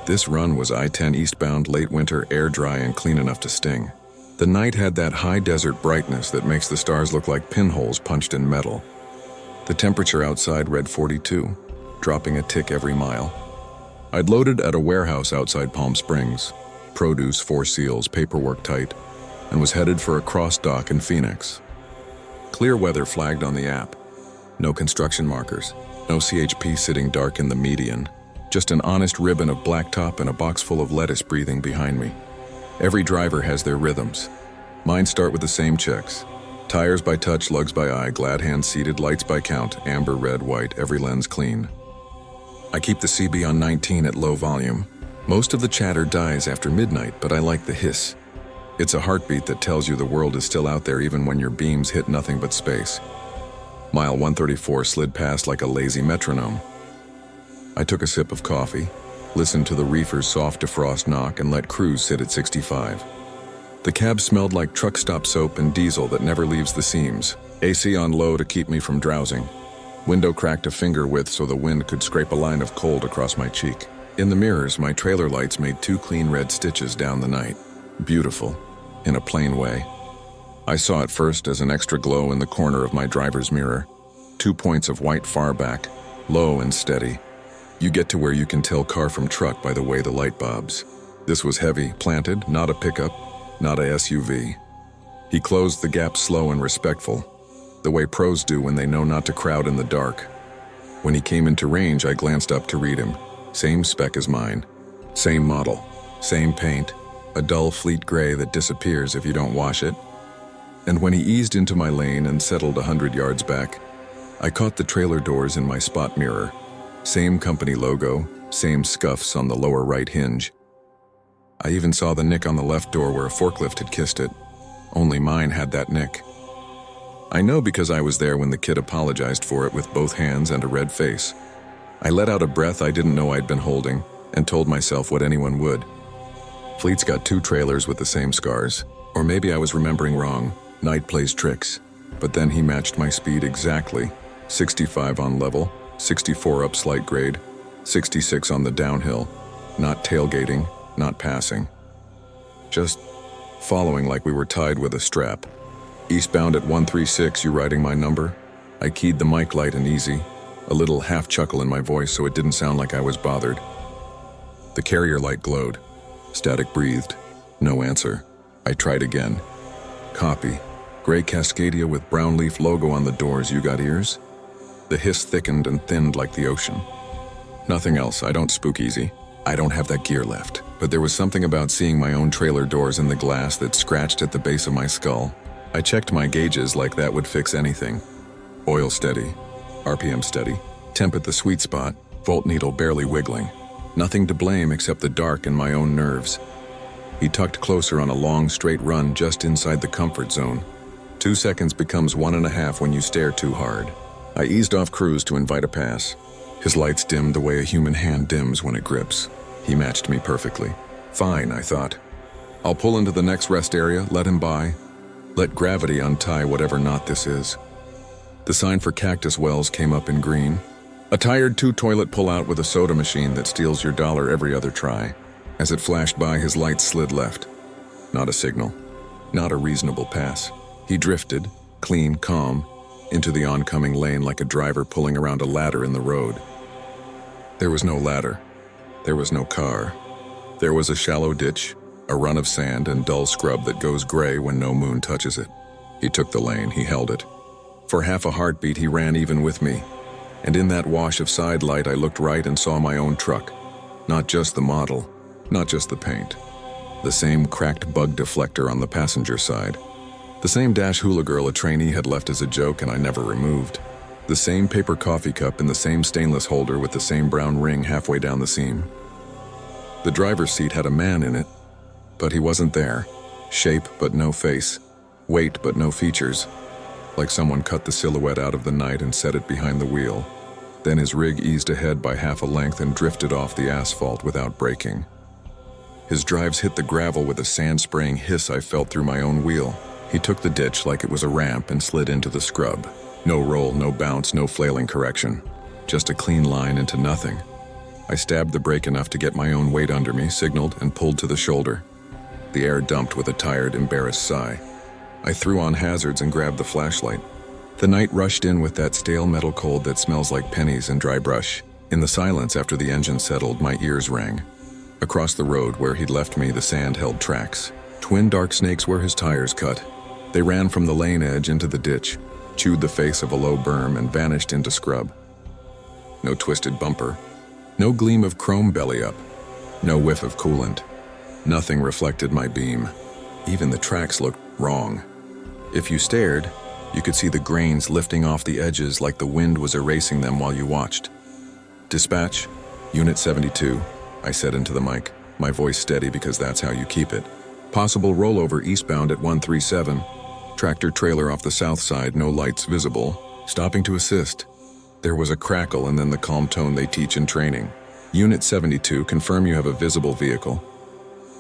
This run was I-10 eastbound, late winter, air dry and clean enough to sting. The night had that high desert brightness that makes the stars look like pinholes punched in metal. The temperature outside read 42, dropping a tick every mile. I'd loaded at a warehouse outside Palm Springs, produce 4 seals, paperwork tight, and was headed for a cross dock in Phoenix. Clear weather flagged on the app. No construction markers. No CHP sitting dark in the median. Just an honest ribbon of blacktop and a box full of lettuce breathing behind me. Every driver has their rhythms. Mine start with the same checks. Tires by touch, lugs by eye, glad hands seated, lights by count, amber, red, white, every lens clean. I keep the CB on 19 at low volume. Most of the chatter dies after midnight, but I like the hiss. It's a heartbeat that tells you the world is still out there even when your beams hit nothing but space. Mile 134 slid past like a lazy metronome. I took a sip of coffee, listened to the reefer's soft defrost knock, and let cruise sit at 65. The cab smelled like truck stop soap and diesel that never leaves the seams. AC on low to keep me from drowsing. Window cracked a finger width so the wind could scrape a line of cold across my cheek. In the mirrors, my trailer lights made 2 clean red stitches down the night. Beautiful, in a plain way. I saw it first as an extra glow in the corner of my driver's mirror. 2 points of white far back, low and steady. You get to where you can tell car from truck by the way the light bobs. This was heavy, planted, not a pickup, not a SUV. He closed the gap slow and respectful, the way pros do when they know not to crowd in the dark. When he came into range, I glanced up to read him. Same spec as mine. Same model. Same paint. A dull fleet gray that disappears if you don't wash it. And when he eased into my lane and settled 100 yards back, I caught the trailer doors in my spot mirror. Same company logo, same scuffs on the lower right hinge. I even saw the nick on the left door where a forklift had kissed it. Only mine had that nick. I know because I was there when the kid apologized for it with both hands and a red face. I let out a breath I didn't know I'd been holding and told myself what anyone would. Fleet's got 2 trailers with the same scars. Or maybe I was remembering wrong. Night plays tricks. But then he matched my speed exactly. 65 on level, 64 up slight grade, 66 on the downhill. Not tailgating, not passing. Just following like we were tied with a strap. Eastbound at 136, you writing my number? I keyed the mic light and easy, a little half chuckle in my voice so it didn't sound like I was bothered. The carrier light glowed. Static breathed. No answer. I tried again. Copy. Gray Cascadia with brown leaf logo on the doors. You got ears? The hiss thickened and thinned like the ocean. Nothing else. I don't spook easy. I don't have that gear left. But there was something about seeing my own trailer doors in the glass that scratched at the base of my skull. I checked my gauges like that would fix anything. Oil steady. RPM steady. Temp at the sweet spot. Volt needle barely wiggling. Nothing to blame except the dark and my own nerves. He tucked closer on a long, straight run just inside the comfort zone. 2 seconds becomes 1.5 when you stare too hard. I eased off cruise to invite a pass. His lights dimmed the way a human hand dims when it grips. He matched me perfectly. Fine, I thought. I'll pull into the next rest area, let him by. Let gravity untie whatever knot this is. The sign for Cactus Wells came up in green. A tired 2-toilet pull-out with a soda machine that steals your dollar every other try. As it flashed by, his lights slid left. Not a signal. Not a reasonable pass. He drifted, clean, calm, into the oncoming lane like a driver pulling around a ladder in the road. There was no ladder. There was no car. There was a shallow ditch, a run of sand and dull scrub that goes gray when no moon touches it. He took the lane, he held it. For half a heartbeat, he ran even with me. And in that wash of side light, I looked right and saw my own truck. Not just the model, not just the paint. The same cracked bug deflector on the passenger side. The same dash hula girl a trainee had left as a joke and I never removed. The same paper coffee cup in the same stainless holder with the same brown ring halfway down the seam. The driver's seat had a man in it, but he wasn't there. Shape but no face. Weight but no features. Like someone cut the silhouette out of the night and set it behind the wheel. Then his rig eased ahead by half a length and drifted off the asphalt without braking. His drives hit the gravel with a sand-spraying hiss I felt through my own wheel. He took the ditch like it was a ramp and slid into the scrub. No roll, no bounce, no flailing correction. Just a clean line into nothing. I stabbed the brake enough to get my own weight under me, signaled, and pulled to the shoulder. The air dumped with a tired, embarrassed sigh. I threw on hazards and grabbed the flashlight. The night rushed in with that stale metal cold that smells like pennies and dry brush. In the silence after the engine settled, my ears rang. Across the road where he'd left me, the sand held tracks. Twin dark snakes where his tires cut. They ran from the lane edge into the ditch. chewed the face of a low berm, and vanished into scrub. No twisted bumper, no gleam of chrome belly up, no whiff of coolant. Nothing reflected my beam. Even the tracks looked wrong. If you stared, you could see the grains lifting off the edges like the wind was erasing them while you watched. "Dispatch, Unit 72, I said into the mic, my voice steady because that's how you keep it. "Possible rollover eastbound at 137. Tractor trailer off the south side, no lights visible. Stopping to assist." There was a crackle and then the calm tone they teach in training. "Unit 72, confirm you have a visible vehicle."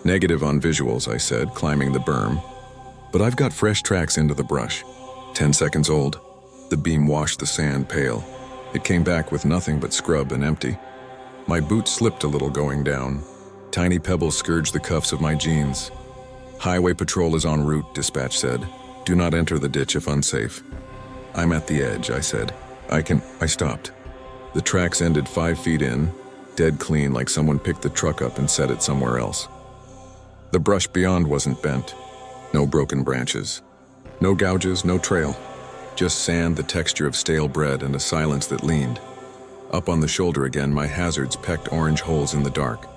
"Negative on visuals," I said, climbing the berm. "But I've got fresh tracks into the brush. 10 seconds old." The beam washed the sand pale. It came back with nothing but scrub and empty. My boot slipped a little going down. Tiny pebbles scourged the cuffs of my jeans. "Highway patrol is en route," dispatch said. "Do not enter the ditch if unsafe." "I'm at the edge," I said. I stopped. The tracks ended 5 feet in, dead clean like someone picked the truck up and set it somewhere else. The brush beyond wasn't bent. No broken branches. No gouges, no trail. Just sand, the texture of stale bread, and a silence that leaned. Up on the shoulder again, my hazards pecked orange holes in the dark.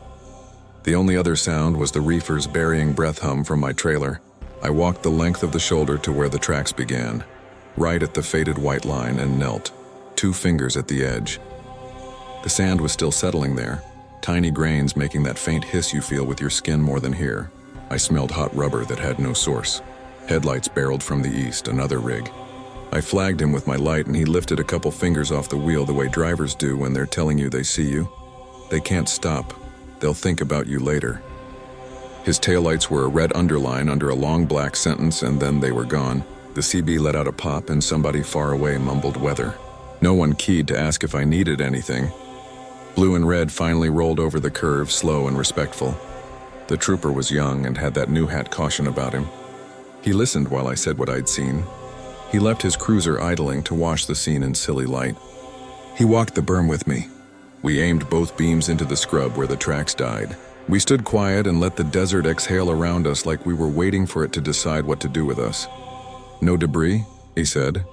The only other sound was the reefer's burying breath hum from my trailer. I walked the length of the shoulder to where the tracks began, right at the faded white line, and knelt, 2 fingers at the edge. The sand was still settling there, tiny grains making that faint hiss you feel with your skin more than here. I smelled hot rubber that had no source. Headlights barreled from the east, another rig. I flagged him with my light and he lifted a couple fingers off the wheel the way drivers do when they're telling you they see you. They can't stop. They'll think about you later. His taillights were a red underline under a long black sentence and then they were gone. The CB let out a pop and somebody far away mumbled weather. No one keyed to ask if I needed anything. Blue and red finally rolled over the curve, slow and respectful. The trooper was young and had that new hat caution about him. He listened while I said what I'd seen. He left his cruiser idling to wash the scene in silly light. He walked the berm with me. We aimed both beams into the scrub where the tracks died. We stood quiet and let the desert exhale around us like we were waiting for it to decide what to do with us. "No debris?" he said.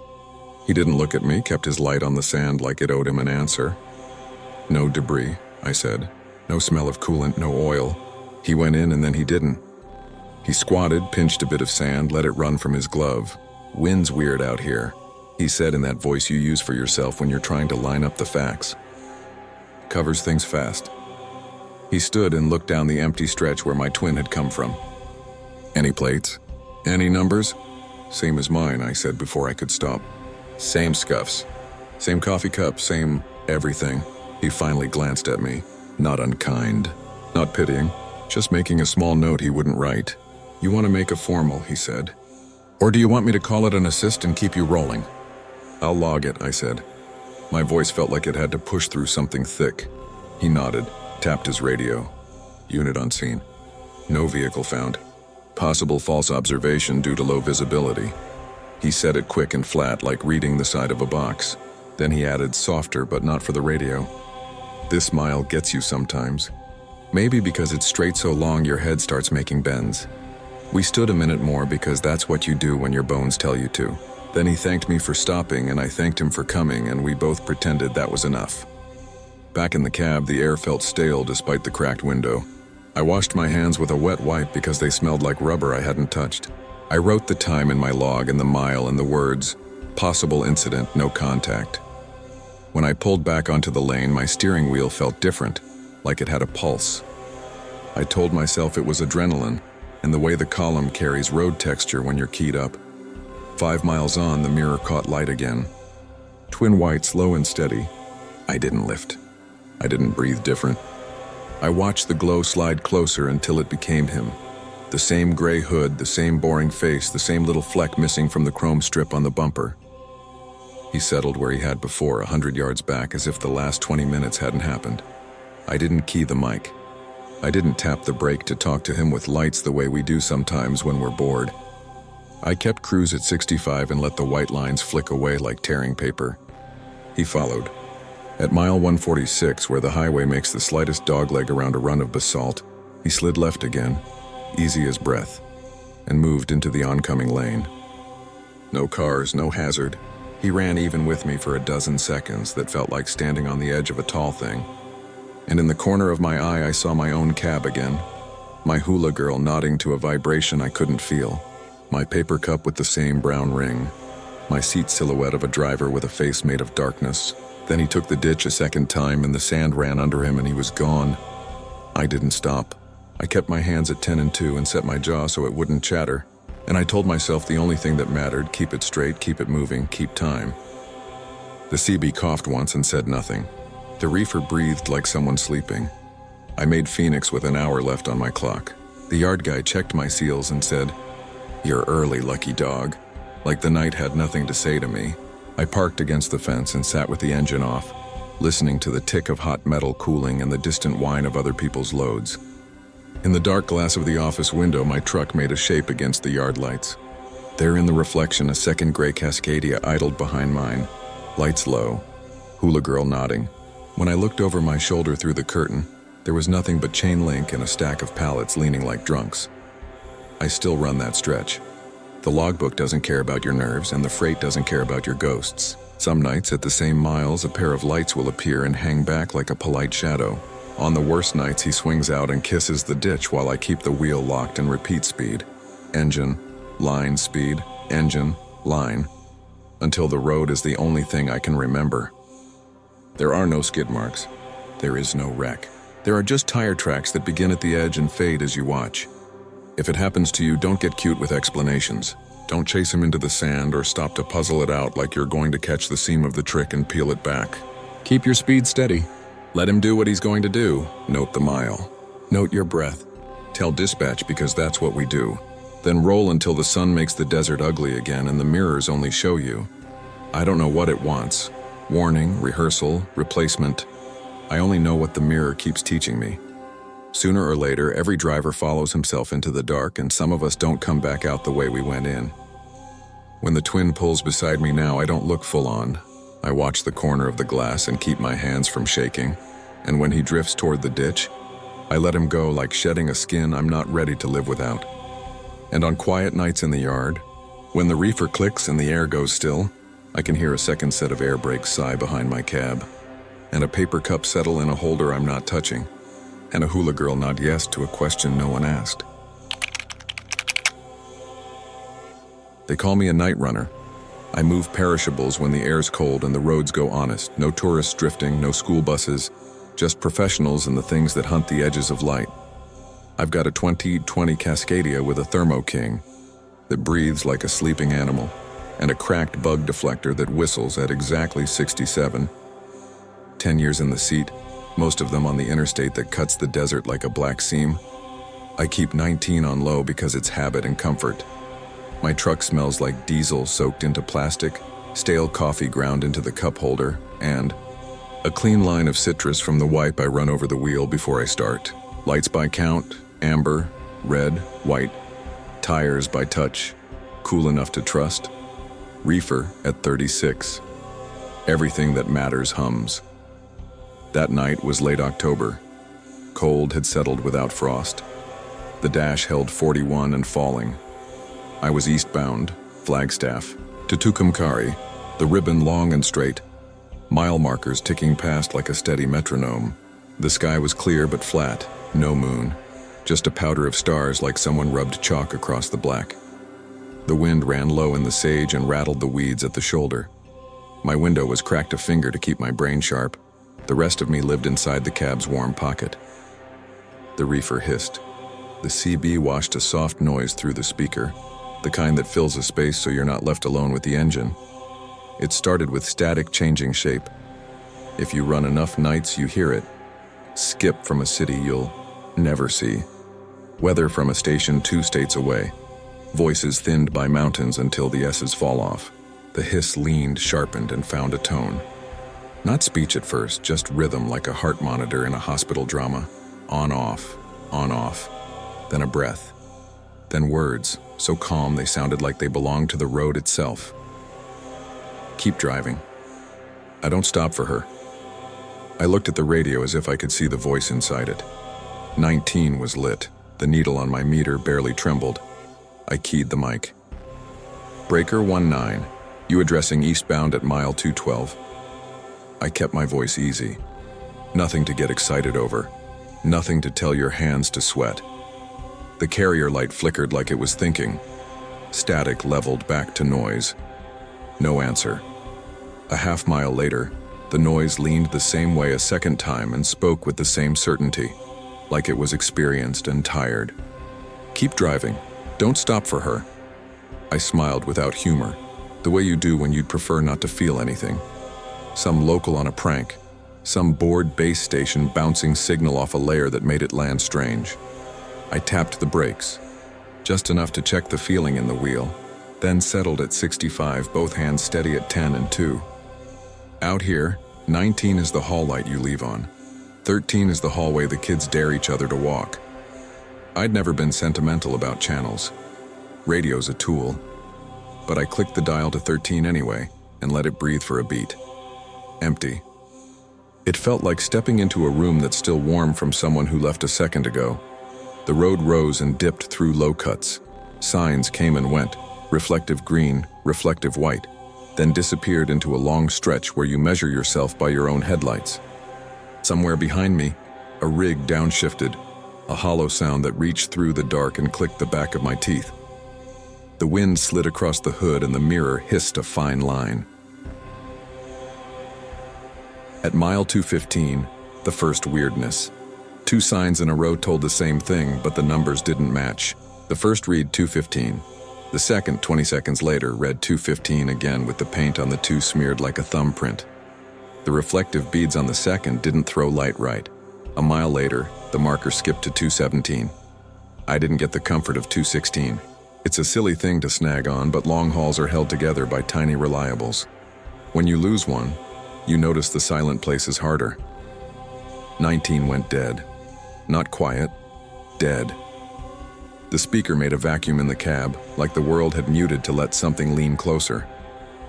He didn't look at me, kept his light on the sand like it owed him an answer. "No debris," I said. "No smell of coolant, no oil." He went in and then he didn't. He squatted, pinched a bit of sand, let it run from his glove. "Wind's weird out here," he said in that voice you use for yourself when you're trying to line up the facts. "Covers things fast." He stood and looked down the empty stretch where my twin had come from. "Any plates? Any numbers?" "Same as mine," I said before I could stop. "Same scuffs. Same coffee cup, same everything." He finally glanced at me. Not unkind, not pitying, just making a small note he wouldn't write. "You want to make a formal," he said. "Or do you want me to call it an assist and keep you rolling?" "I'll log it," I said. My voice felt like it had to push through something thick. He nodded, tapped his radio. "Unit on scene. No vehicle found. Possible false observation due to low visibility." He said it quick and flat, like reading the side of a box. Then he added, softer but not for the radio, "This mile gets you sometimes. Maybe because it's straight so long your head starts making bends." We stood a minute more because that's what you do when your bones tell you to. Then he thanked me for stopping and I thanked him for coming, and we both pretended that was enough. Back in the cab, the air felt stale despite the cracked window. I washed my hands with a wet wipe because they smelled like rubber I hadn't touched. I wrote the time in my log and the mile and the words, "Possible incident, no contact." When I pulled back onto the lane, my steering wheel felt different, like it had a pulse. I told myself it was adrenaline, and the way the column carries road texture when you're keyed up. 5 miles on, the mirror caught light again. Twin white, slow and steady. I didn't lift. I didn't breathe different. I watched the glow slide closer until it became him. The same gray hood, the same boring face, the same little fleck missing from the chrome strip on the bumper. He settled where he had before, 100 yards back, as if the last 20 minutes hadn't happened. I didn't key the mic. I didn't tap the brake to talk to him with lights the way we do sometimes when we're bored. I kept cruise at 65 and let the white lines flick away like tearing paper. He followed. At mile 146, where the highway makes the slightest dogleg around a run of basalt, he slid left again, easy as breath, and moved into the oncoming lane. No cars, no hazard, He ran even with me for a dozen seconds that felt like standing on the edge of a tall thing. And in the corner of my eye, I saw my own cab again. My hula girl nodding to a vibration I couldn't feel. My paper cup with the same brown ring. My seat silhouette of a driver with a face made of darkness. Then he took the ditch a second time and the sand ran under him and he was gone. I didn't stop. I kept my hands at 10 and 2 and set my jaw so it wouldn't chatter. And I told myself the only thing that mattered, keep it straight, keep it moving, keep time. The CB coughed once and said nothing. The reefer breathed like someone sleeping. I made Phoenix with an hour left on my clock. The yard guy checked my seals and said, "You're early, lucky dog." Like the night had nothing to say to me. I parked against the fence and sat with the engine off, listening to the tick of hot metal cooling and the distant whine of other people's loads. In the dark glass of the office window, my truck made a shape against the yard lights. There in the reflection, a second gray Cascadia idled behind mine, lights low, hula girl nodding. When I looked over my shoulder through the curtain, there was nothing but chain link and a stack of pallets leaning like drunks. I still run that stretch. The logbook doesn't care about your nerves, and the freight doesn't care about your ghosts. Some nights at the same miles, a pair of lights will appear and hang back like a polite shadow. On the worst nights, he swings out and kisses the ditch while I keep the wheel locked in repeat speed. Engine, line, speed, engine, line. Until the road is the only thing I can remember. There are no skid marks. There is no wreck. There are just tire tracks that begin at the edge and fade as you watch. If it happens to you, don't get cute with explanations. Don't chase him into the sand or stop to puzzle it out like you're going to catch the seam of the trick and peel it back. Keep your speed steady. Let him do what he's going to do. Note the mile. Note your breath. Tell dispatch because that's what we do. Then roll until the sun makes the desert ugly again and the mirrors only show you. I don't know what it wants. Warning, rehearsal, replacement. I only know what the mirror keeps teaching me. Sooner or later, every driver follows himself into the dark and some of us don't come back out the way we went in. When the twin pulls beside me now, I don't look full on. I watch the corner of the glass and keep my hands from shaking. And when he drifts toward the ditch, I let him go like shedding a skin I'm not ready to live without. And on quiet nights in the yard, when the reefer clicks and the air goes still, I can hear a second set of air brakes sigh behind my cab, and a paper cup settle in a holder I'm not touching, and a hula girl nod yes to a question no one asked. They call me a night runner. I move perishables when the air's cold and the roads go honest. No tourists drifting, no school buses, just professionals and the things that hunt the edges of light. I've got a 2020 Cascadia with a Thermo King that breathes like a sleeping animal, and a cracked bug deflector that whistles at exactly 67. 10 years in the seat, most of them on the interstate that cuts the desert like a black seam. I keep 19 on low because it's habit and comfort. My truck smells like diesel soaked into plastic, stale coffee ground into the cup holder, and a clean line of citrus from the wipe I run over the wheel before I start. Lights by count, amber, red, white. Tires by touch, cool enough to trust. Reefer at 36. Everything that matters hums. That night was late October. Cold had settled without frost. The dash held 41 and falling. I was eastbound, Flagstaff, to Tucumcari, the ribbon long and straight, mile markers ticking past like a steady metronome. The sky was clear but flat, no moon, just a powder of stars like someone rubbed chalk across the black. The wind ran low in the sage and rattled the weeds at the shoulder. My window was cracked a finger to keep my brain sharp. The rest of me lived inside the cab's warm pocket. The reefer hissed. The CB washed a soft noise through the speaker, the kind that fills a space so you're not left alone with the engine. It started with static changing shape. If you run enough nights, you hear it. Skip from a city you'll never see. Weather from a station 2 states away. Voices thinned by mountains until the S's fall off. The hiss leaned, sharpened, and found a tone. Not speech at first, just rhythm like a heart monitor in a hospital drama. On, off, then a breath. Then words, so calm they sounded like they belonged to the road itself. Keep driving. I don't stop for her. I looked at the radio as if I could see the voice inside it. 19 was lit. The needle on my meter barely trembled. I keyed the mic. Breaker 19. You addressing eastbound at mile 212. I kept my voice easy. Nothing to get excited over. Nothing to tell your hands to sweat. The carrier light flickered like it was thinking. Static leveled back to noise. No answer. A half mile later, the noise leaned the same way a second time and spoke with the same certainty, like it was experienced and tired. Keep driving. Don't stop for her. I smiled without humor, the way you do when you'd prefer not to feel anything. Some local on a prank. Some bored base station bouncing signal off a layer that made it land strange. I tapped the brakes, just enough to check the feeling in the wheel, then settled at 65, both hands steady at 10 and 2. Out here, 19 is the hall light you leave on. 13 is the hallway the kids dare each other to walk. I'd never been sentimental about channels. Radio's a tool. But I clicked the dial to 13 anyway and let it breathe for a beat. Empty. It felt like stepping into a room that's still warm from someone who left a second ago. The road rose and dipped through low cuts. Signs came and went, reflective green, reflective white, then disappeared into a long stretch where you measure yourself by your own headlights. Somewhere behind me, a rig downshifted, a hollow sound that reached through the dark and clicked the back of my teeth. The wind slid across the hood and the mirror hissed a fine line. At mile 215, the first weirdness. 2 signs in a row told the same thing, but the numbers didn't match. The first read 215. The second, 20 seconds later, read 215 again with the paint on the 2 smeared like a thumbprint. The reflective beads on the second didn't throw light right. A mile later, the marker skipped to 217. I didn't get the comfort of 216. It's a silly thing to snag on, but long hauls are held together by tiny reliables. When you lose one, you notice the silent places harder. 19 went dead. Not quiet, dead. The speaker made a vacuum in the cab, like the world had muted to let something lean closer.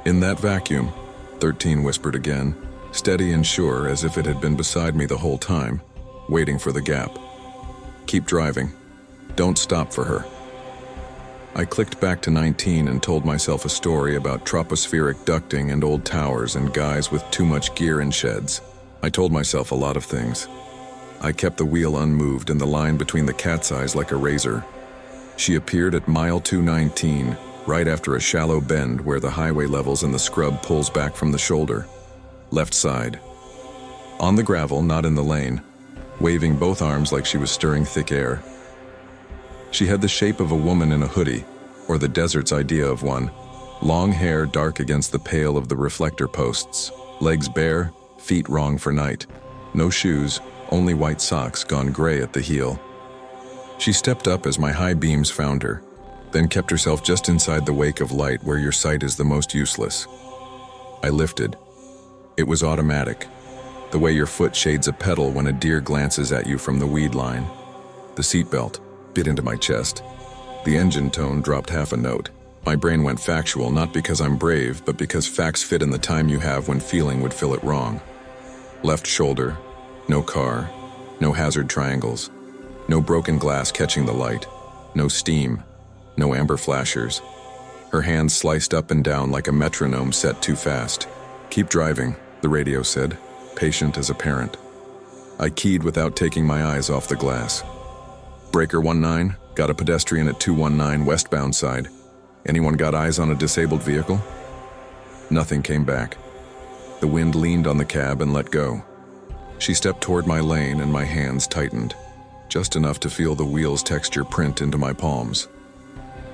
In that vacuum, 13 whispered again, steady and sure as if it had been beside me the whole time, waiting for the gap. Keep driving. Don't stop for her. I clicked back to 19 and told myself a story about tropospheric ducting and old towers and guys with too much gear in sheds. I told myself a lot of things. I kept the wheel unmoved and the line between the cat's eyes like a razor. She appeared at mile 219, right after a shallow bend where the highway levels and the scrub pulls back from the shoulder. Left side. On the gravel, not in the lane, waving both arms like she was stirring thick air. She had the shape of a woman in a hoodie, or the desert's idea of one. Long hair dark against the pale of the reflector posts. Legs bare, feet wrong for night. No shoes, only white socks gone gray at the heel. She stepped up as my high beams found her, then kept herself just inside the wake of light where your sight is the most useless. I lifted. It was automatic, the way your foot shades a pedal when a deer glances at you from the weed line. The seatbelt bit into my chest. The engine tone dropped half a note. My brain went factual, not because I'm brave, but because facts fit in the time you have when feeling would fill it wrong. Left shoulder, no car, no hazard triangles, no broken glass catching the light, no steam, no amber flashers. Her hands sliced up and down like a metronome set too fast. Keep driving, the radio said, patient as a parent. I keyed without taking my eyes off the glass. Breaker 19, got a pedestrian at 219 westbound side. Anyone got eyes on a disabled vehicle? Nothing came back. The wind leaned on the cab and let go. She stepped toward my lane and my hands tightened, just enough to feel the wheel's texture print into my palms.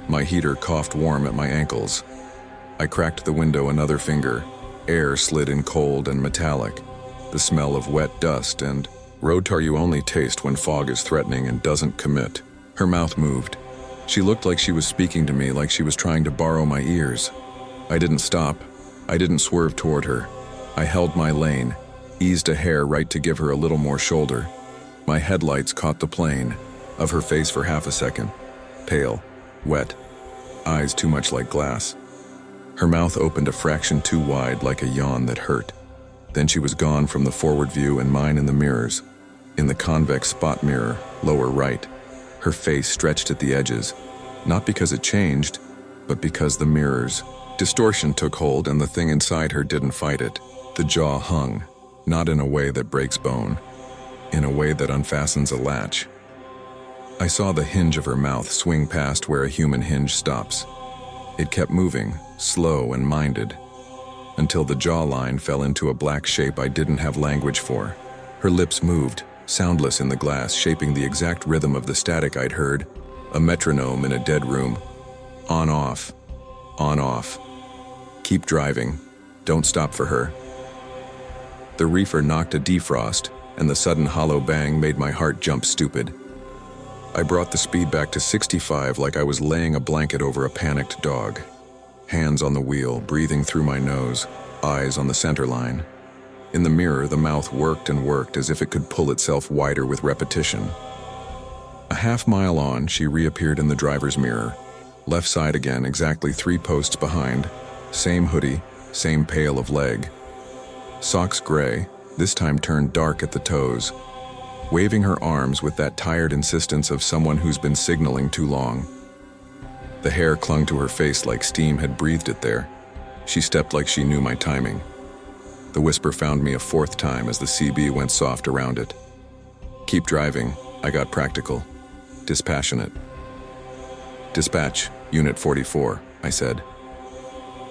My heater coughed warm at my ankles. I cracked the window another finger. Air slid in cold and metallic, the smell of wet dust and road tar you only taste when fog is threatening and doesn't commit. Her mouth moved. She looked like she was speaking to me, like she was trying to borrow my ears. I didn't stop. I didn't swerve toward her. I held my lane, eased a hair right to give her a little more shoulder. My headlights caught the plane of her face for half a second. Pale, wet, eyes too much like glass. Her mouth opened a fraction too wide, like a yawn that hurt. Then she was gone from the forward view and mine in the mirrors. In the convex spot mirror, lower right, her face stretched at the edges, not because it changed, but because the mirrors Distortion took hold and the thing inside her didn't fight it. The jaw hung, not in a way that breaks bone, in a way that unfastens a latch. I saw the hinge of her mouth swing past where a human hinge stops. It kept moving, slow and minded, until the jawline fell into a black shape I didn't have language for. Her lips moved, soundless in the glass, shaping the exact rhythm of the static I'd heard, a metronome in a dead room. On, off, on, off. Keep driving. Don't stop for her. The reefer knocked a defrost, and the sudden hollow bang made my heart jump stupid. I brought the speed back to 65 like I was laying a blanket over a panicked dog. Hands on the wheel, breathing through my nose, eyes on the center line. In the mirror, the mouth worked and worked as if it could pull itself wider with repetition. A half-mile on, she reappeared in the driver's mirror. Left side again, exactly 3 posts behind. Same hoodie, same pail of leg. Socks gray, this time turned dark at the toes. Waving her arms with that tired insistence of someone who's been signaling too long. The hair clung to her face like steam had breathed it there. She stepped like she knew my timing. The whisper found me a 4th time as the CB went soft around it. Keep driving, I got practical. Dispassionate. Dispatch, Unit 44, I said.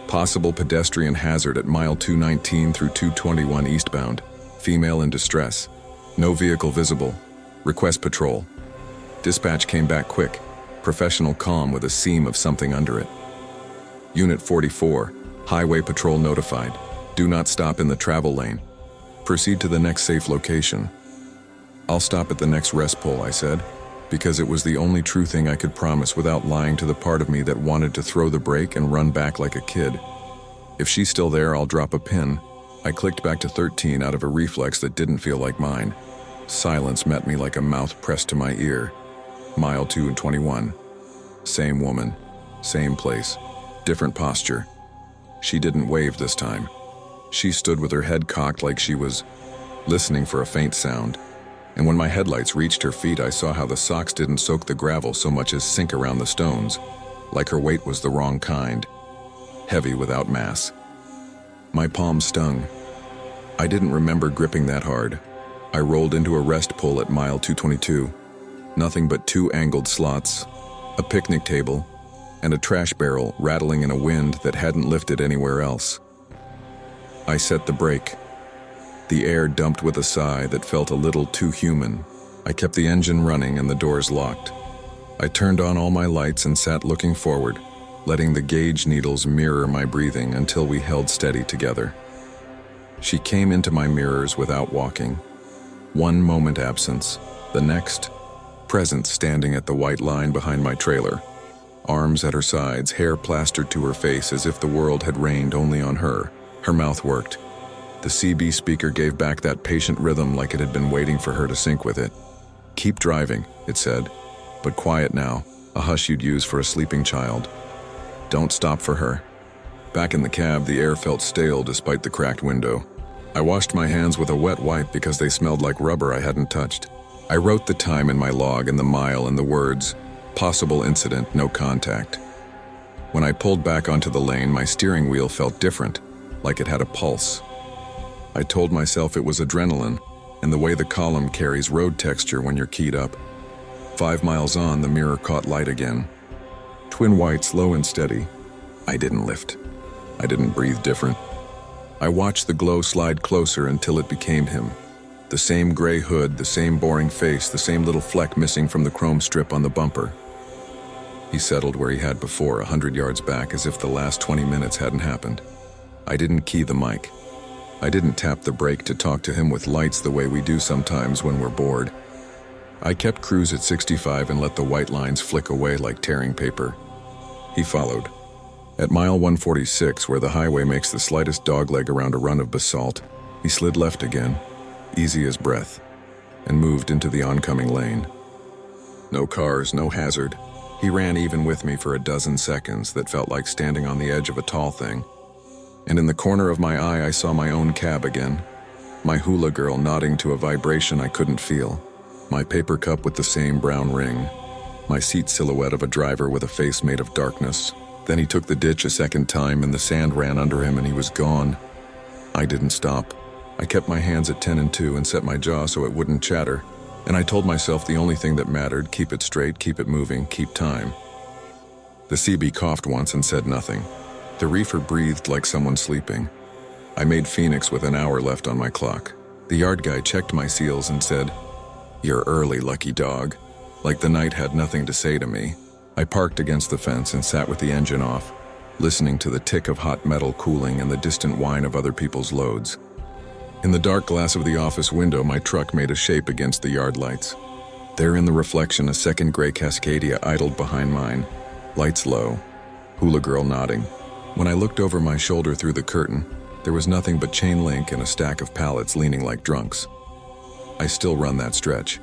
Possible pedestrian hazard at mile 219 through 221 eastbound. Female in distress. No vehicle visible. Request patrol. Dispatch came back quick. Professional calm with a seam of something under it. Unit 44, Highway Patrol notified. Do not stop in the travel lane. Proceed to the next safe location. I'll stop at the next rest pole, I said, because it was the only true thing I could promise without lying to the part of me that wanted to throw the brake and run back like a kid. If she's still there, I'll drop a pin. I clicked back to 13 out of a reflex that didn't feel like mine. Silence met me like a mouth pressed to my ear. Mile 221. Same woman, same place, different posture. She didn't wave this time. She stood with her head cocked like she was listening for a faint sound. And when my headlights reached her feet, I saw how the socks didn't soak the gravel so much as sink around the stones, like her weight was the wrong kind, heavy without mass. My palm stung. I didn't remember gripping that hard. I rolled into a rest pull at mile 222. Nothing but 2 angled slots, a picnic table, and a trash barrel rattling in a wind that hadn't lifted anywhere else. I set the brake. The air dumped with a sigh that felt a little too human. I kept the engine running and the doors locked. I turned on all my lights and sat looking forward, letting the gauge needles mirror my breathing until we held steady together. She came into my mirrors without walking. One moment absence, the next, present standing at the white line behind my trailer. Arms at her sides, hair plastered to her face as if the world had rained only on her. Her mouth worked. The CB speaker gave back that patient rhythm like it had been waiting for her to sync with it. Keep driving, it said, but quiet now, a hush you'd use for a sleeping child. Don't stop for her. Back in the cab, the air felt stale despite the cracked window. I washed my hands with a wet wipe because they smelled like rubber I hadn't touched. I wrote the time in my log and the mile and the words, possible incident, no contact. When I pulled back onto the lane, my steering wheel felt different, like it had a pulse. I told myself it was adrenaline and the way the column carries road texture when you're keyed up. 5 miles on, the mirror caught light again. Twin whites, low and steady. I didn't lift. I didn't breathe different. I watched the glow slide closer until it became him. The same gray hood, the same boring face, the same little fleck missing from the chrome strip on the bumper. He settled where he had before, 100 yards back, as if the last 20 minutes hadn't happened. I didn't key the mic. I didn't tap the brake to talk to him with lights the way we do sometimes when we're bored. I kept cruise at 65 and let the white lines flick away like tearing paper. He followed. At mile 146, where the highway makes the slightest dogleg around a run of basalt, he slid left again, easy as breath, and moved into the oncoming lane. No cars, no hazard. He ran even with me for a dozen seconds that felt like standing on the edge of a tall thing. And in the corner of my eye, I saw my own cab again. My hula girl nodding to a vibration I couldn't feel. My paper cup with the same brown ring. My seat silhouette of a driver with a face made of darkness. Then he took the ditch a second time and the sand ran under him and he was gone. I didn't stop. I kept my hands at 10 and 2 and set my jaw so it wouldn't chatter. And I told myself the only thing that mattered, keep it straight, keep it moving, keep time. The CB coughed once and said nothing. The reefer breathed like someone sleeping. I made Phoenix with an hour left on my clock. The yard guy checked my seals and said, "You're early, lucky dog." Like the night had nothing to say to me. I parked against the fence and sat with the engine off, listening to the tick of hot metal cooling and the distant whine of other people's loads. In the dark glass of the office window, my truck made a shape against the yard lights. There in the reflection, a second gray Cascadia idled behind mine, lights low, hula girl nodding. When I looked over my shoulder through the curtain, there was nothing but chain link and a stack of pallets leaning like drunks. I still run that stretch.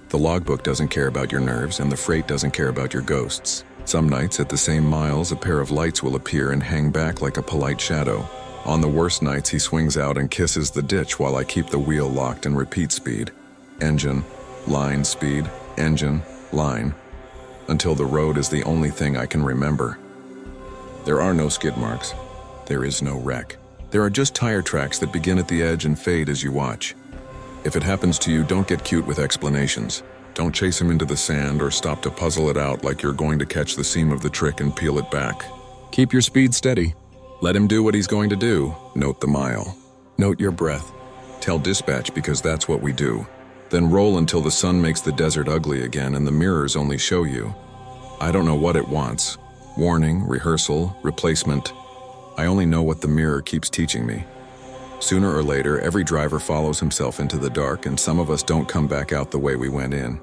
The logbook doesn't care about your nerves, and the freight doesn't care about your ghosts. Some nights at the same miles, a pair of lights will appear and hang back like a polite shadow. On the worst nights, he swings out and kisses the ditch while I keep the wheel locked and repeat speed. Engine, line, speed, engine, line. Until the road is the only thing I can remember. There are no skid marks. There is no wreck. There are just tire tracks that begin at the edge and fade as you watch. If it happens to you, don't get cute with explanations. Don't chase him into the sand or stop to puzzle it out like you're going to catch the seam of the trick and peel it back. Keep your speed steady. Let him do what he's going to do. Note the mile. Note your breath. Tell dispatch because that's what we do. Then roll until the sun makes the desert ugly again and the mirrors only show you. I don't know what it wants. Warning, rehearsal, replacement. I only know what the mirror keeps teaching me. Sooner or later, every driver follows himself into the dark, and some of us don't come back out the way we went in.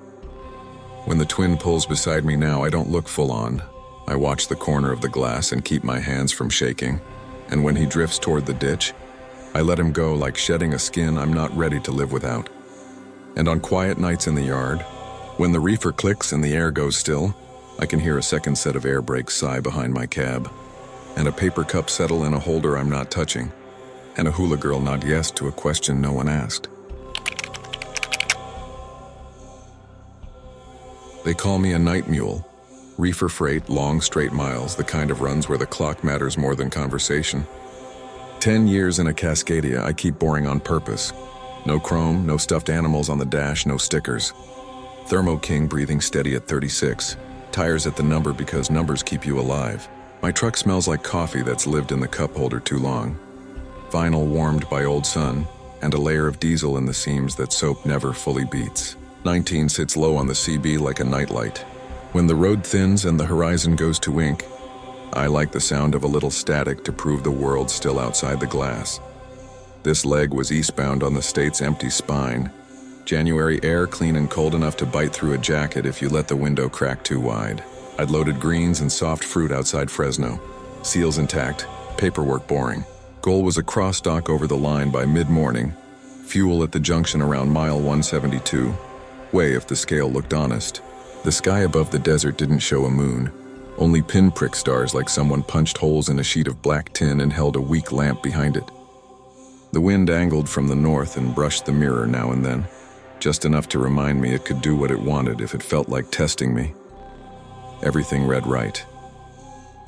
When the twin pulls beside me now, I don't look full on. I watch the corner of the glass and keep my hands from shaking. And when he drifts toward the ditch, I let him go like shedding a skin I'm not ready to live without. And on quiet nights in the yard, when the reefer clicks and the air goes still, I can hear a second set of air brakes sigh behind my cab, and a paper cup settle in a holder I'm not touching, and a hula girl nod yes to a question no one asked. They call me a night mule. Reefer freight, long straight miles, the kind of runs where the clock matters more than conversation. 10 years in a Cascadia, I keep boring on purpose. No chrome, no stuffed animals on the dash, no stickers. Thermo King breathing steady at 36. Tires at the number because numbers keep you alive. My truck smells like coffee that's lived in the cup holder too long. Vinyl warmed by old sun, and a layer of diesel in the seams that soap never fully beats. 19 sits low on the CB like a nightlight. When the road thins and the horizon goes to ink, I like the sound of a little static to prove the world's still outside the glass. This leg was eastbound on the state's empty spine. January air clean and cold enough to bite through a jacket if you let the window crack too wide. I'd loaded greens and soft fruit outside Fresno. Seals intact, paperwork boring. Goal was a cross dock over the line by mid-morning. Fuel at the junction around mile 172. Way if the scale looked honest. The sky above the desert didn't show a moon. Only pinprick stars like someone punched holes in a sheet of black tin and held a weak lamp behind it. The wind angled from the north and brushed the mirror now and then. Just enough to remind me it could do what it wanted if it felt like testing me. Everything read right.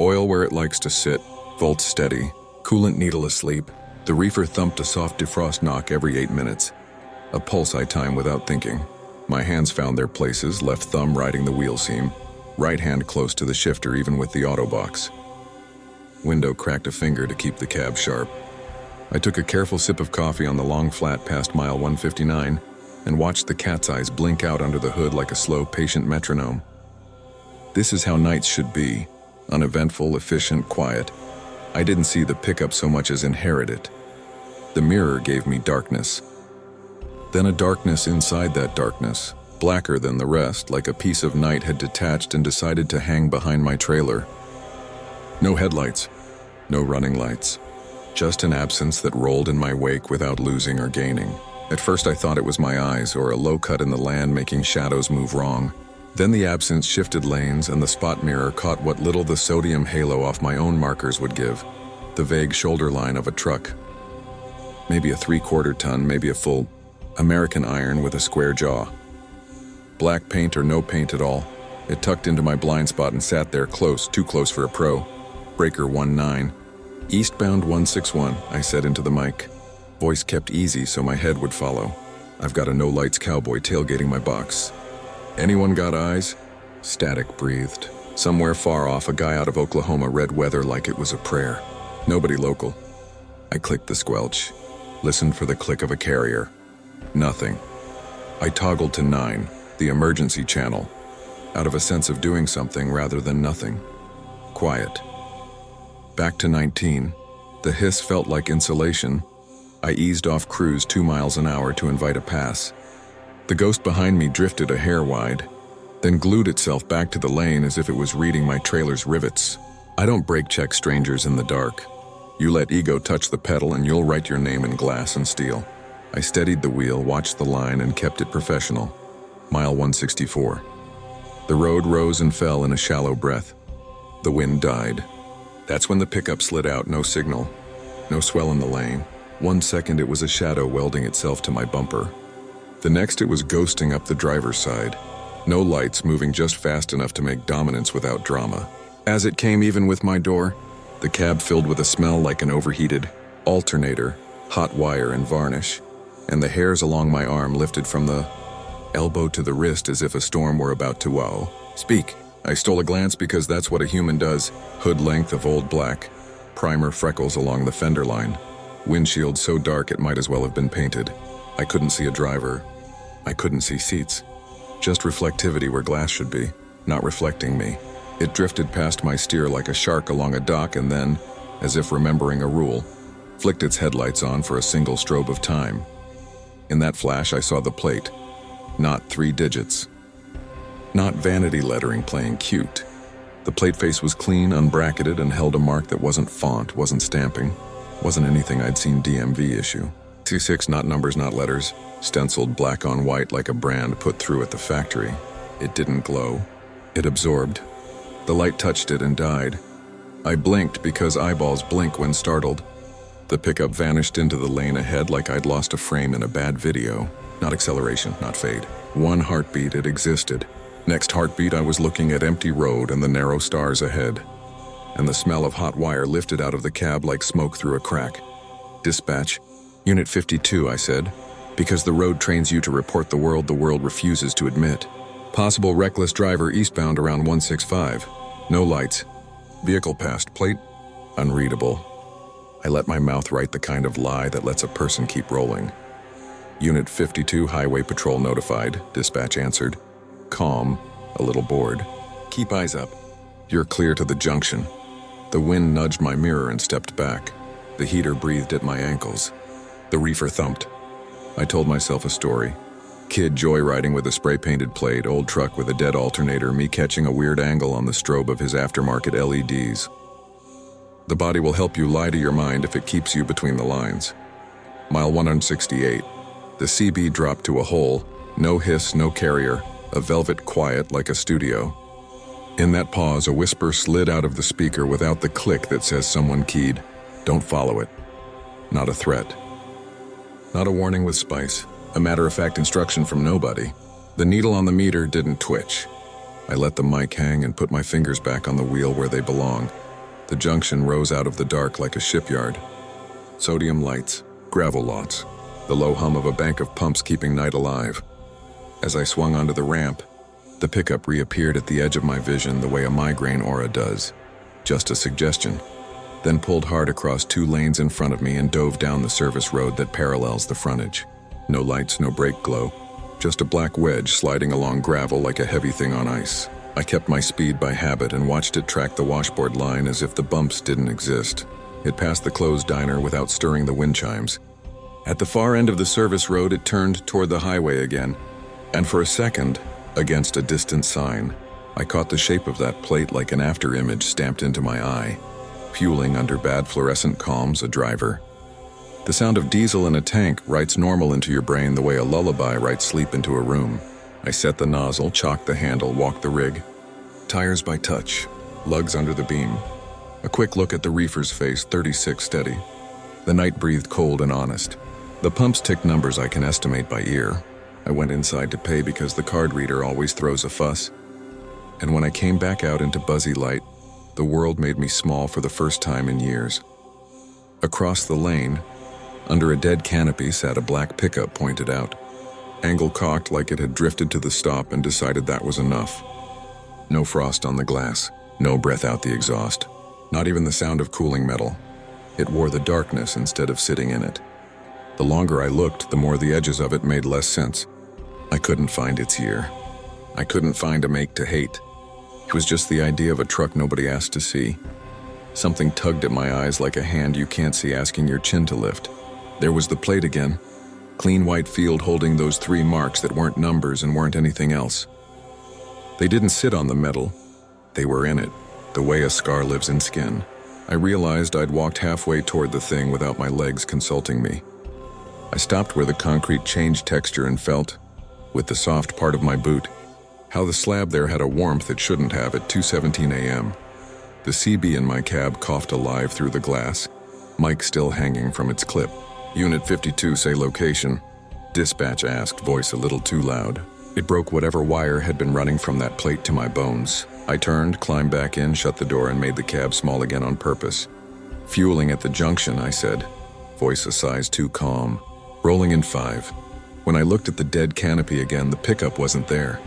Oil where it likes to sit, volt steady, coolant needle asleep. The reefer thumped a soft defrost knock every 8 minutes. A pulse I time without thinking. My hands found their places, left thumb riding the wheel seam, right hand close to the shifter even with the auto box. Window cracked a finger to keep the cab sharp. I took a careful sip of coffee on the long flat past mile 159 and watched the cat's eyes blink out under the hood like a slow, patient metronome. This is how nights should be, uneventful, efficient, quiet. I didn't see the pickup so much as inherit it. The mirror gave me darkness. Then a darkness inside that darkness, blacker than the rest, like a piece of night had detached and decided to hang behind my trailer. No headlights, no running lights, just an absence that rolled in my wake without losing or gaining. At first I thought it was my eyes or a low cut in the land making shadows move wrong. Then the absence shifted lanes and the spot mirror caught what little the sodium halo off my own markers would give, the vague shoulder line of a truck. Maybe a 3/4 ton, maybe a full American iron with a square jaw. Black paint or no paint at all, it tucked into my blind spot and sat there close, too close for a pro. Breaker 19. Eastbound 161, I said into the mic. Voice kept easy so my head would follow. I've got a no-lights cowboy tailgating my box. Anyone got eyes? Static breathed. Somewhere far off, a guy out of Oklahoma read weather like it was a prayer. Nobody local. I clicked the squelch. Listened for the click of a carrier. Nothing. I toggled to 9, the emergency channel, out of a sense of doing something rather than nothing. Quiet. Back to 19. The hiss felt like insulation. I eased off cruise 2 miles an hour to invite a pass. The ghost behind me drifted a hair wide, then glued itself back to the lane as if it was reading my trailer's rivets. I don't brake check strangers in the dark. You let ego touch the pedal and you'll write your name in glass and steel. I steadied the wheel, watched the line, and kept it professional. Mile 164. The road rose and fell in a shallow breath. The wind died. That's when the pickup slid out, no signal, no swell in the lane. 1 second it was a shadow welding itself to my bumper. The next it was ghosting up the driver's side. No lights, moving just fast enough to make dominance without drama. As it came even with my door, the cab filled with a smell like an overheated alternator, hot wire and varnish, and the hairs along my arm lifted from the elbow to the wrist as if a storm were about to wow. Speak. I stole a glance because that's what a human does. Hood length of old black, primer freckles along the fender line, windshield so dark it might as well have been painted. I couldn't see a driver. I couldn't see seats. Just reflectivity where glass should be, not reflecting me. It drifted past my steer like a shark along a dock and then, as if remembering a rule, flicked its headlights on for a single strobe of time. In that flash I saw the plate. Not 3 digits. Not vanity lettering playing cute. The plate face was clean, unbracketed, and held a mark that wasn't font, wasn't stamping, wasn't anything I'd seen DMV issue. C6, not numbers, not letters, stenciled black on white like a brand put through at the factory. It didn't glow. It absorbed. The light touched it and died. I blinked because eyeballs blink when startled. The pickup vanished into the lane ahead like I'd lost a frame in a bad video. Not acceleration, not fade. 1 heartbeat, it existed. Next heartbeat, I was looking at empty road and the narrow stars ahead. And the smell of hot wire lifted out of the cab like smoke through a crack. Dispatch. Unit 52, I said. Because the road trains you to report the world refuses to admit. Possible reckless driver eastbound around 165. No lights. Vehicle passed. Plate? Unreadable. I let my mouth write the kind of lie that lets a person keep rolling. Unit 52, Highway Patrol notified, dispatch answered. Calm, a little bored. Keep eyes up. You're clear to the junction. The wind nudged my mirror and stepped back. The heater breathed at my ankles. The reefer thumped. I told myself a story. Kid joyriding with a spray-painted plate, old truck with a dead alternator, me catching a weird angle on the strobe of his aftermarket LEDs. The body will help you lie to your mind if it keeps you between the lines. Mile 168. The CB dropped to a hole. No hiss, no carrier. A velvet quiet like a studio. In that pause, a whisper slid out of the speaker without the click that says someone keyed. Don't follow it. Not a threat. Not a warning with spice. A matter-of-fact instruction from nobody. The needle on the meter didn't twitch. I let the mic hang and put my fingers back on the wheel where they belong. The junction rose out of the dark like a shipyard. Sodium lights, gravel lots, the low hum of a bank of pumps keeping night alive. As I swung onto the ramp, the pickup reappeared at the edge of my vision the way a migraine aura does. Just a suggestion. Then pulled hard across 2 lanes in front of me and dove down the service road that parallels the frontage. No lights, no brake glow. Just a black wedge sliding along gravel like a heavy thing on ice. I kept my speed by habit and watched it track the washboard line as if the bumps didn't exist. It passed the closed diner without stirring the wind chimes. At the far end of the service road, it turned toward the highway again. And for a second, against a distant sign, I caught the shape of that plate like an afterimage stamped into my eye. Fueling under bad fluorescent calms, a driver. The sound of diesel in a tank writes normal into your brain the way a lullaby writes sleep into a room. I set the nozzle, chalked the handle, walked the rig. Tires by touch, lugs under the beam. A quick look at the reefer's face, 36 steady. The night breathed cold and honest. The pumps ticked numbers I can estimate by ear. I went inside to pay because the card reader always throws a fuss. And when I came back out into buzzy light, The world made me small for the first time in years. Across the lane, under a dead canopy, sat a black pickup pointed out. Angle cocked like it had drifted to the stop and decided that was enough. No frost on the glass, no breath out the exhaust, not even the sound of cooling metal. It wore the darkness instead of sitting in it. The longer I looked, the more the edges of it made less sense. I couldn't find its year. I couldn't find a make to hate. It was just the idea of a truck nobody asked to see. Something tugged at my eyes like a hand you can't see asking your chin to lift. There was the plate again. Clean white field holding those 3 marks that weren't numbers and weren't anything else. They didn't sit on the metal. They were in it, the way a scar lives in skin. I realized I'd walked halfway toward the thing without my legs consulting me. I stopped where the concrete changed texture and felt, with the soft part of my boot, how the slab there had a warmth it shouldn't have at 2:17 a.m. The CB in my cab coughed alive through the glass, mic still hanging from its clip. Unit 52, say location. Dispatch asked, voice a little too loud. It broke whatever wire had been running from that plate to my bones. I turned, climbed back in, shut the door, and made the cab small again on purpose. Fueling at the junction, I said, voice a size too calm. Rolling in 5. When I looked at the dead canopy again, the pickup wasn't there.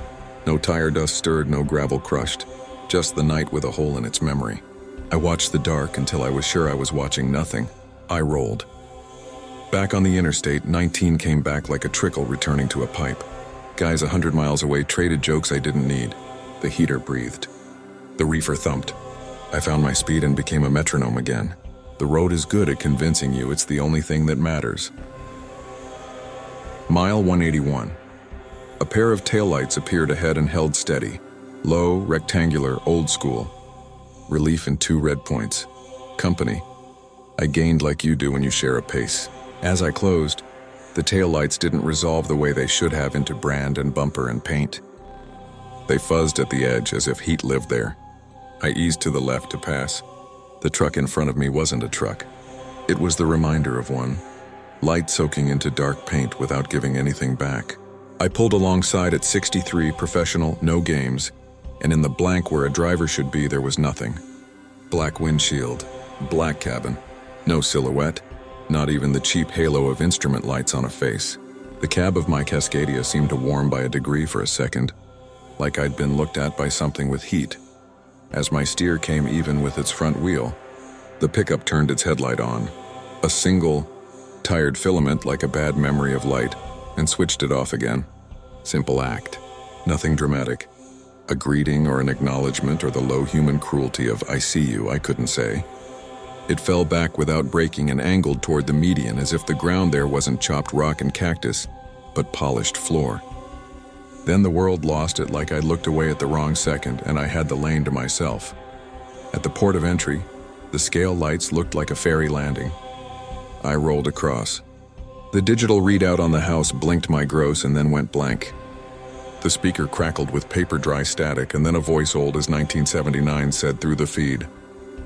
No tire dust stirred, no gravel crushed. Just the night with a hole in its memory. I watched the dark until I was sure I was watching nothing. I rolled. Back on the interstate, 19 came back like a trickle returning to a pipe. Guys 100 miles away traded jokes I didn't need. The heater breathed. The reefer thumped. I found my speed and became a metronome again. The road is good at convincing you it's the only thing that matters. Mile 181. A pair of taillights appeared ahead and held steady. Low, rectangular, old school. Relief in 2 red points. Company. I gained like you do when you share a pace. As I closed, the taillights didn't resolve the way they should have into brand and bumper and paint. They fuzzed at the edge as if heat lived there. I eased to the left to pass. The truck in front of me wasn't a truck. It was the reminder of one. Light soaking into dark paint without giving anything back. I pulled alongside at 63, professional, no games, and in the blank where a driver should be, there was nothing. Black windshield, black cabin, no silhouette. Not even the cheap halo of instrument lights on a face. The cab of my Cascadia seemed to warm by a degree for a second, like I'd been looked at by something with heat. As my steer came even with its front wheel, the pickup turned its headlight on. A single, tired filament like a bad memory of light, and switched it off again. Simple act. Nothing dramatic. A greeting or an acknowledgement or the low human cruelty of "I see you," I couldn't say. It fell back without breaking and angled toward the median as if the ground there wasn't chopped rock and cactus, but polished floor. Then the world lost it like I'd looked away at the wrong second and I had the lane to myself. At the port of entry, the scale lights looked like a ferry landing. I rolled across. The digital readout on the house blinked my gross and then went blank. The speaker crackled with paper-dry static and then a voice old as 1979 said through the feed,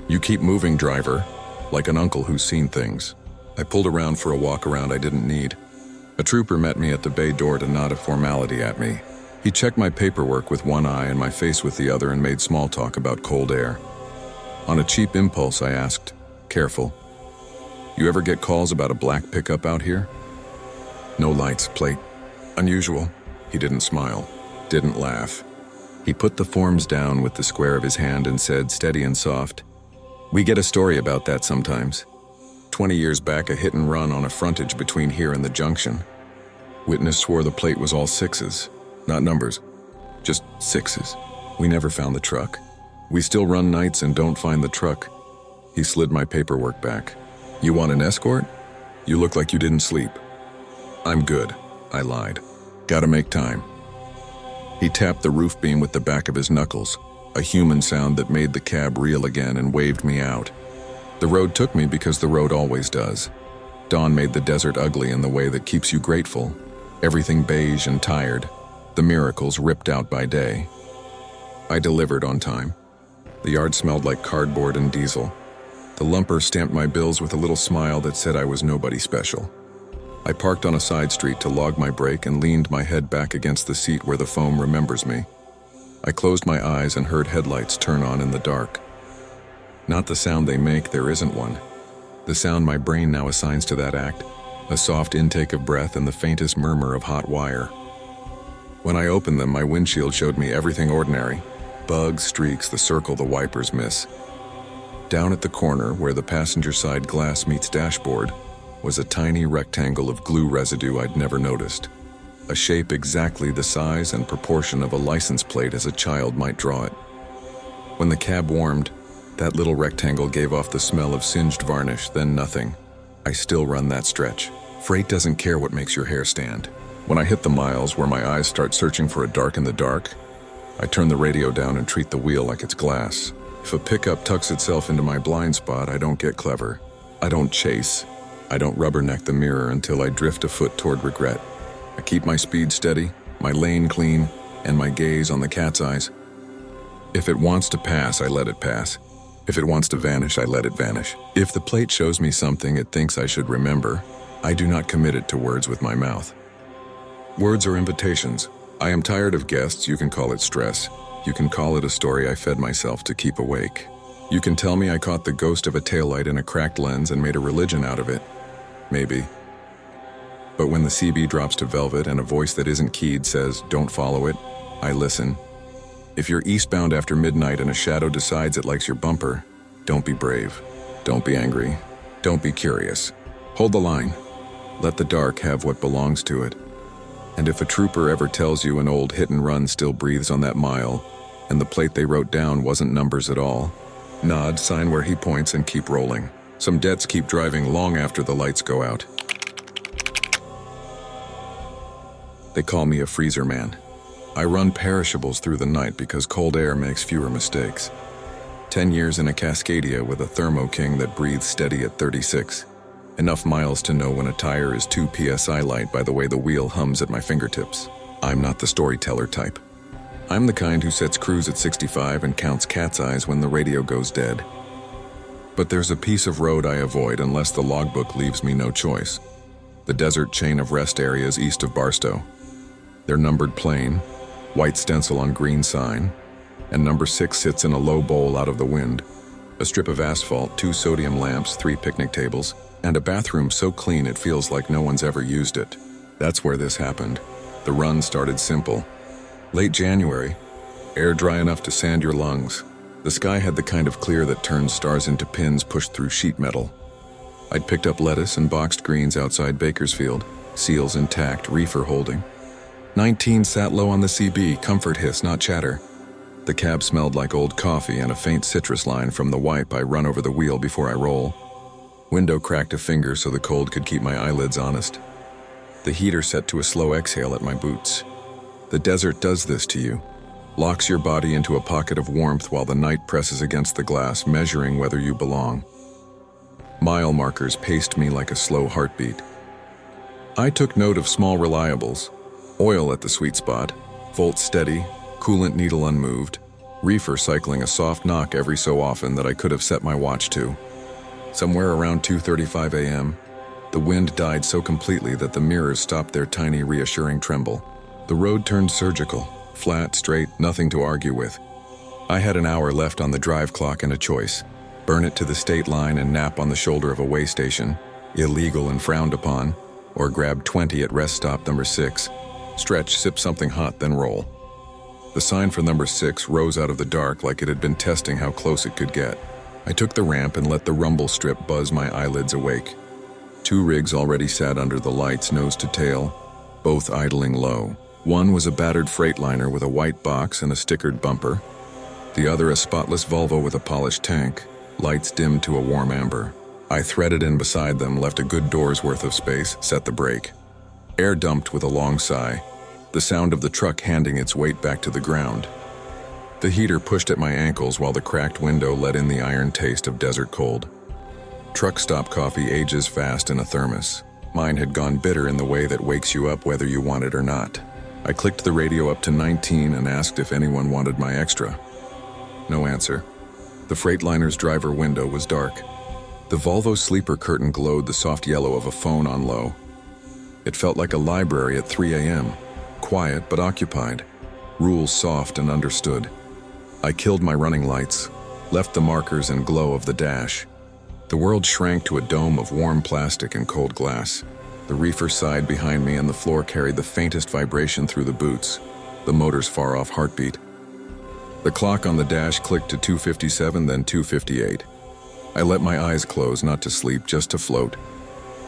"You keep moving, driver," like an uncle who's seen things. I pulled around for a walk around I didn't need. A trooper met me at the bay door to nod a formality at me. He checked my paperwork with one eye and my face with the other and made small talk about cold air. On a cheap impulse, I asked, "Careful. You ever get calls about a black pickup out here?" "No lights, plate. Unusual." He didn't smile, didn't laugh. He put the forms down with the square of his hand and said, steady and soft, "We get a story about that sometimes. 20 years back, a hit and run on a frontage between here and the junction. Witness swore the plate was all 6s, not numbers, just 6s. We never found the truck. We still run nights and don't find the truck." He slid my paperwork back. "You want an escort? You look like you didn't sleep." "I'm good," I lied. "Gotta make time." He tapped the roof beam with the back of his knuckles, a human sound that made the cab reel again, and waved me out. The road took me because the road always does. Dawn made the desert ugly in the way that keeps you grateful. Everything beige and tired, the miracles ripped out by day. I delivered on time. The yard smelled like cardboard and diesel. The lumper stamped my bills with a little smile that said I was nobody special. I parked on a side street to log my brake and leaned my head back against the seat where the foam remembers me. I closed my eyes and heard headlights turn on in the dark. Not the sound they make, there isn't one. The sound my brain now assigns to that act, a soft intake of breath and the faintest murmur of hot wire. When I opened them, my windshield showed me everything ordinary. Bugs, streaks, the circle the wipers miss. Down at the corner, where the passenger side glass meets dashboard, was a tiny rectangle of glue residue I'd never noticed. A shape exactly the size and proportion of a license plate as a child might draw it. When the cab warmed, that little rectangle gave off the smell of singed varnish, then nothing. I still run that stretch. Freight doesn't care what makes your hair stand. When I hit the miles where my eyes start searching for a dark in the dark, I turn the radio down and treat the wheel like it's glass. If a pickup tucks itself into my blind spot, I don't get clever. I don't chase. I don't rubberneck the mirror until I drift a foot toward regret. I keep my speed steady, my lane clean, and my gaze on the cat's eyes. If it wants to pass, I let it pass. If it wants to vanish, I let it vanish. If the plate shows me something it thinks I should remember, I do not commit it to words with my mouth. Words are invitations. I am tired of guests, you can call it stress. You can call it a story I fed myself to keep awake. You can tell me I caught the ghost of a taillight in a cracked lens and made a religion out of it. Maybe. But when the CB drops to velvet and a voice that isn't keyed says, "Don't follow it," I listen. If you're eastbound after midnight and a shadow decides it likes your bumper, don't be brave. Don't be angry. Don't be curious. Hold the line. Let the dark have what belongs to it. And if a trooper ever tells you an old hit and run still breathes on that mile, and the plate they wrote down wasn't numbers at all, nod, sign where he points, and keep rolling. Some debts keep driving long after the lights go out. They call me a freezer man. I run perishables through the night because cold air makes fewer mistakes. 10 years in a Cascadia with a Thermo King that breathes steady at 36. Enough miles to know when a tire is 2 psi light by the way the wheel hums at my fingertips. I'm not the storyteller type. I'm the kind who sets cruise at 65 and counts cat's eyes when the radio goes dead. But there's a piece of road I avoid unless the logbook leaves me no choice. The desert chain of rest areas east of Barstow. They're numbered plain, white stencil on green sign, and number 6 sits in a low bowl out of the wind. A strip of asphalt, 2 sodium lamps, 3 picnic tables, and a bathroom so clean it feels like no one's ever used it. That's where this happened. The run started simple. Late January, air dry enough to sand your lungs. The sky had the kind of clear that turns stars into pins pushed through sheet metal. I'd picked up lettuce and boxed greens outside Bakersfield, seals intact, reefer holding. 19 sat low on the CB, comfort hiss, not chatter. The cab smelled like old coffee and a faint citrus line from the wipe I run over the wheel before I roll. Window cracked a finger so the cold could keep my eyelids honest. The heater set to a slow exhale at my boots. The desert does this to you. Locks your body into a pocket of warmth while the night presses against the glass, measuring whether you belong. Mile markers paced me like a slow heartbeat. I took note of small reliables. Oil at the sweet spot, volt steady, coolant needle unmoved, reefer cycling a soft knock every so often that I could have set my watch to. Somewhere around 2:35 a.m., the wind died so completely that the mirrors stopped their tiny reassuring tremble. The road turned surgical, flat, straight, nothing to argue with. I had an hour left on the drive clock and a choice. Burn it to the state line and nap on the shoulder of a way station, illegal and frowned upon, or grab 20 at rest stop number 6, stretch, sip something hot, then roll. The sign for number 6 rose out of the dark like it had been testing how close it could get. I took the ramp and let the rumble strip buzz my eyelids awake. 2 rigs already sat under the lights, nose to tail, both idling low. One was a battered Freightliner with a white box and a stickered bumper. The other a spotless Volvo with a polished tank, lights dimmed to a warm amber. I threaded in beside them, left a good door's worth of space, set the brake. Air dumped with a long sigh, the sound of the truck handing its weight back to the ground. The heater pushed at my ankles while the cracked window let in the iron taste of desert cold. Truck stop coffee ages fast in a thermos. Mine had gone bitter in the way that wakes you up whether you want it or not. I clicked the radio up to 19 and asked if anyone wanted my extra. No answer. The Freightliner's driver window was dark. The Volvo sleeper curtain glowed the soft yellow of a phone on low. It felt like a library at 3 a.m., quiet but occupied, rules soft and understood. I killed my running lights, left the markers and glow of the dash. The world shrank to a dome of warm plastic and cold glass. The reefer sighed behind me and the floor carried the faintest vibration through the boots, the motor's far-off heartbeat. The clock on the dash clicked to 2:57, then 2:58. I let my eyes close, not to sleep, just to float.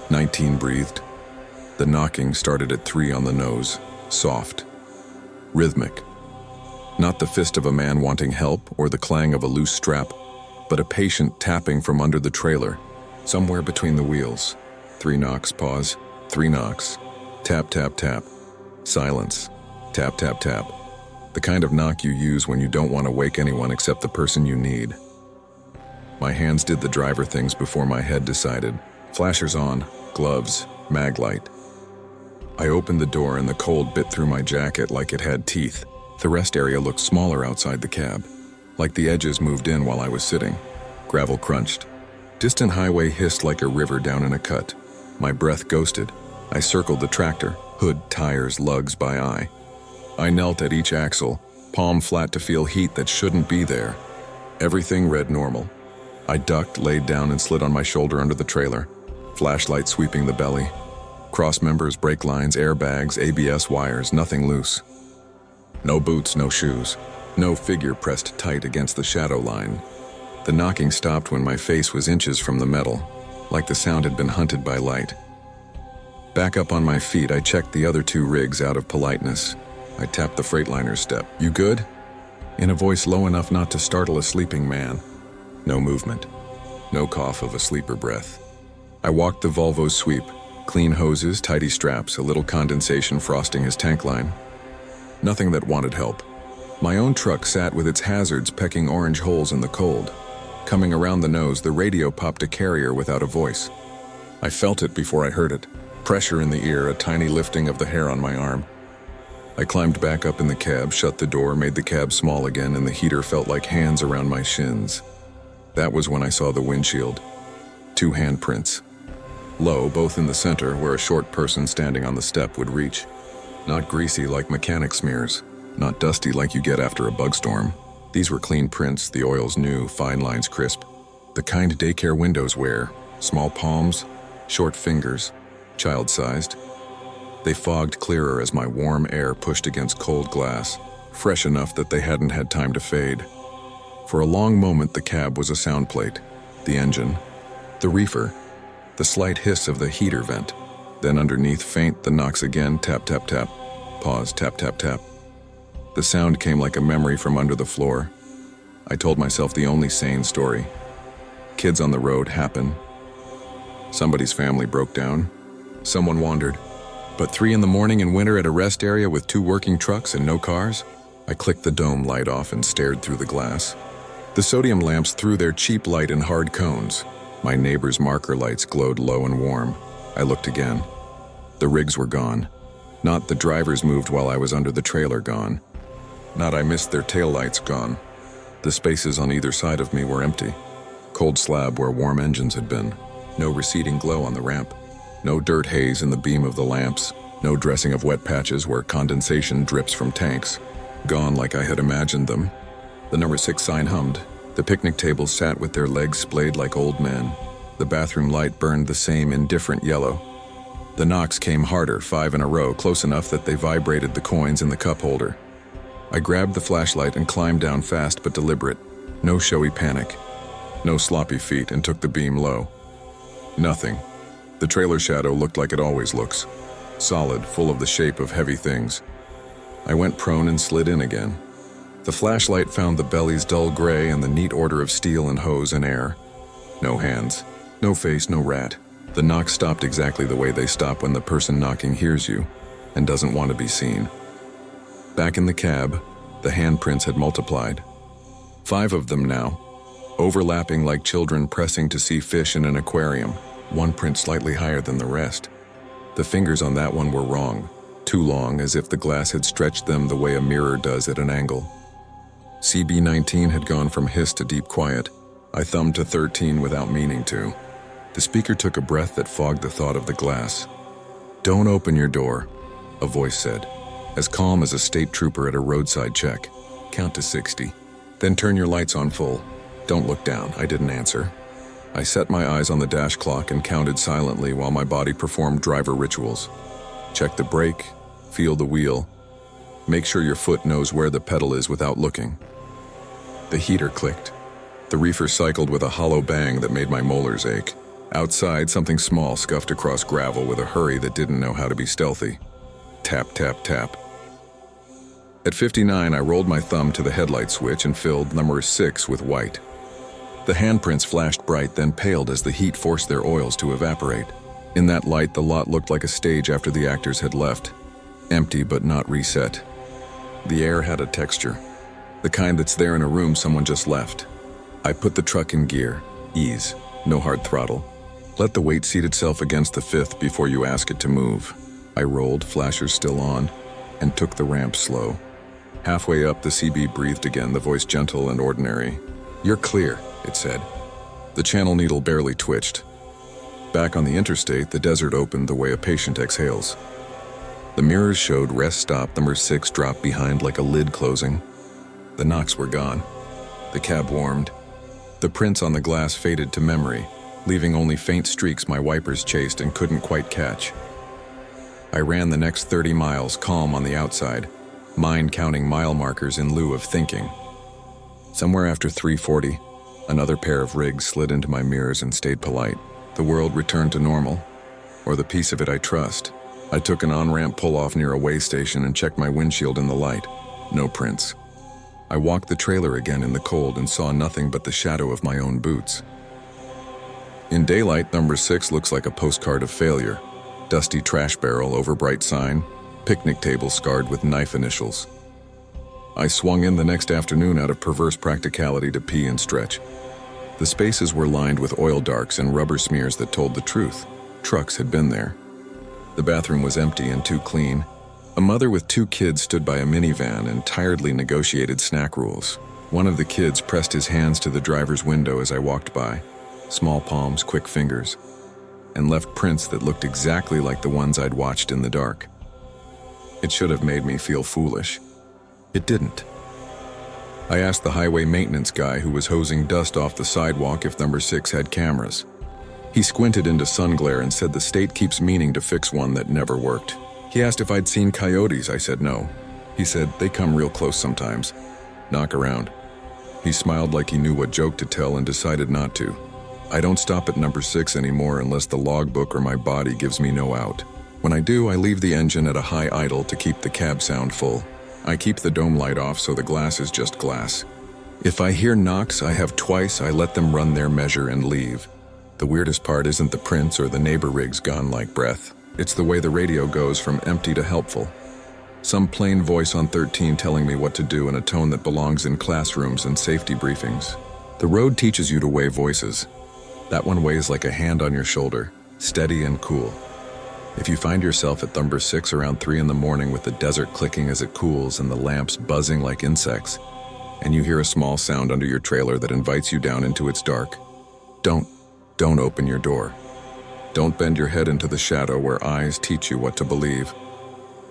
19 breathed. The knocking started at 3 on the nose, soft, rhythmic. Not the fist of a man wanting help or the clang of a loose strap, but a patient tapping from under the trailer, somewhere between the wheels. 3 knocks, pause, 3 knocks. Tap, tap, tap. Silence. Tap, tap, tap. The kind of knock you use when you don't want to wake anyone except the person you need. My hands did the driver things before my head decided. Flashers on, gloves, mag light. I opened the door and the cold bit through my jacket like it had teeth. The rest area looked smaller outside the cab, like the edges moved in while I was sitting. Gravel crunched. Distant highway hissed like a river down in a cut. My breath ghosted. I circled the tractor, hood, tires, lugs by eye. I knelt at each axle, palm flat to feel heat that shouldn't be there. Everything read normal. I ducked, laid down, and slid on my shoulder under the trailer. Flashlight sweeping the belly. Cross members, brake lines, airbags, ABS wires, nothing loose. No boots, no shoes. No figure pressed tight against the shadow line. The knocking stopped when my face was inches from the metal, like the sound had been hunted by light. Back up on my feet, I checked the other 2 rigs out of politeness. I tapped the Freightliner's step. "You good?" In a voice low enough not to startle a sleeping man. No movement. No cough of a sleeper breath. I walked the Volvo's sweep. Clean hoses, tidy straps, a little condensation frosting his tank line. Nothing that wanted help. My own truck sat with its hazards pecking orange holes in the cold. Coming around the nose, the radio popped a carrier without a voice. I felt it before I heard it. Pressure in the ear, a tiny lifting of the hair on my arm. I climbed back up in the cab, shut the door, made the cab small again, and the heater felt like hands around my shins. That was when I saw the windshield. 2 handprints. Low, both in the center, where a short person standing on the step would reach. Not greasy like mechanic smears. Not dusty like you get after a bug storm. These were clean prints, the oils new, fine lines crisp. The kind daycare windows wear. Small palms, short fingers, child-sized. They fogged clearer as my warm air pushed against cold glass, fresh enough that they hadn't had time to fade. For a long moment the cab was a sound plate. The engine. The reefer. The slight hiss of the heater vent. Then underneath, faint, the knocks again, tap, tap, tap. Pause, tap, tap, tap. The sound came like a memory from under the floor. I told myself the only sane story. Kids on the road happen. Somebody's family broke down. Someone wandered. But 3 in the morning in winter at a rest area with 2 working trucks and no cars? I clicked the dome light off and stared through the glass. The sodium lamps threw their cheap light in hard cones. My neighbor's marker lights glowed low and warm. I looked again. The rigs were gone. Not the drivers moved while I was under the trailer gone. Not I missed their taillights gone. The spaces on either side of me were empty. Cold slab where warm engines had been. No receding glow on the ramp. No dirt haze in the beam of the lamps. No dressing of wet patches where condensation drips from tanks. Gone like I had imagined them. The number 6 sign hummed. The picnic tables sat with their legs splayed like old men. The bathroom light burned the same indifferent yellow. The knocks came harder, 5 in a row, close enough that they vibrated the coins in the cup holder. I grabbed the flashlight and climbed down fast but deliberate. No showy panic. No sloppy feet, and took the beam low. Nothing. The trailer shadow looked like it always looks. Solid, full of the shape of heavy things. I went prone and slid in again. The flashlight found the belly's dull gray and the neat order of steel and hose and air. No hands. No face, no rat. The knocks stopped exactly the way they stop when the person knocking hears you and doesn't want to be seen. Back in the cab, the handprints had multiplied. 5 of them now, overlapping like children pressing to see fish in an aquarium, 1 print slightly higher than the rest. The fingers on that one were wrong, too long, as if the glass had stretched them the way a mirror does at an angle. CB19 had gone from hiss to deep quiet. I thumbed to 13 without meaning to. The speaker took a breath that fogged the thought of the glass. "Don't open your door," a voice said, as calm as a state trooper at a roadside check. "Count to 60. Then turn your lights on full." Don't look down, I didn't answer. I set my eyes on the dash clock and counted silently while my body performed driver rituals. Check the brake, feel the wheel. Make sure your foot knows where the pedal is without looking. The heater clicked. The reefer cycled with a hollow bang that made my molars ache. Outside, something small scuffed across gravel with a hurry that didn't know how to be stealthy. Tap, tap, tap. At 59, I rolled my thumb to the headlight switch and filled number 6 with white. The handprints flashed bright, then paled as the heat forced their oils to evaporate. In that light, the lot looked like a stage after the actors had left. Empty but not reset. The air had a texture. The kind that's there in a room someone just left. I put the truck in gear. Ease. No hard throttle. Let the weight seat itself against the fifth before you ask it to move. I rolled, flashers still on, and took the ramp slow. Halfway up, the CB breathed again, the voice gentle and ordinary. "You're clear," it said. The channel needle barely twitched. Back on the interstate, the desert opened the way a patient exhales. The mirrors showed rest stop number 6 drop behind like a lid closing. The knocks were gone. The cab warmed. The prints on the glass faded to memory, leaving only faint streaks my wipers chased and couldn't quite catch. I ran the next 30 miles calm on the outside, mind counting mile markers in lieu of thinking. Somewhere after 3:40, another pair of rigs slid into my mirrors and stayed polite. The world returned to normal, or the piece of it I trust. I took an on-ramp pull-off near a way station and checked my windshield in the light. No prints. I walked the trailer again in the cold and saw nothing but the shadow of my own boots. In daylight, number 6 looks like a postcard of failure. Dusty trash barrel over bright sign, picnic table scarred with knife initials. I swung in the next afternoon out of perverse practicality to pee and stretch. The spaces were lined with oil darks and rubber smears that told the truth. Trucks had been there. The bathroom was empty and too clean. A mother with 2 kids stood by a minivan and tiredly negotiated snack rules. One of the kids pressed his hands to the driver's window as I walked by. Small palms, quick fingers, and left prints that looked exactly like the ones I'd watched in the dark. It should have made me feel foolish. It didn't. I asked the highway maintenance guy who was hosing dust off the sidewalk if number 6 had cameras. He squinted into sun glare and said the state keeps meaning to fix one that never worked. He asked if I'd seen coyotes. I said no. He said they come real close sometimes. Knock around. He smiled like he knew what joke to tell and decided not to. I don't stop at number 6 anymore unless the logbook or my body gives me no out. When I do, I leave the engine at a high idle to keep the cab sound full. I keep the dome light off so the glass is just glass. If I hear knocks I have twice, I let them run their measure and leave. The weirdest part isn't the prints or the neighbor rigs gone like breath. It's the way the radio goes from empty to helpful. Some plain voice on 13 telling me what to do in a tone that belongs in classrooms and safety briefings. The road teaches you to weigh voices. That one weighs like a hand on your shoulder, steady and cool. If you find yourself at number 6 around 3 in the morning with the desert clicking as it cools and the lamps buzzing like insects, and you hear a small sound under your trailer that invites you down into its dark, don't open your door. Don't bend your head into the shadow where eyes teach you what to believe.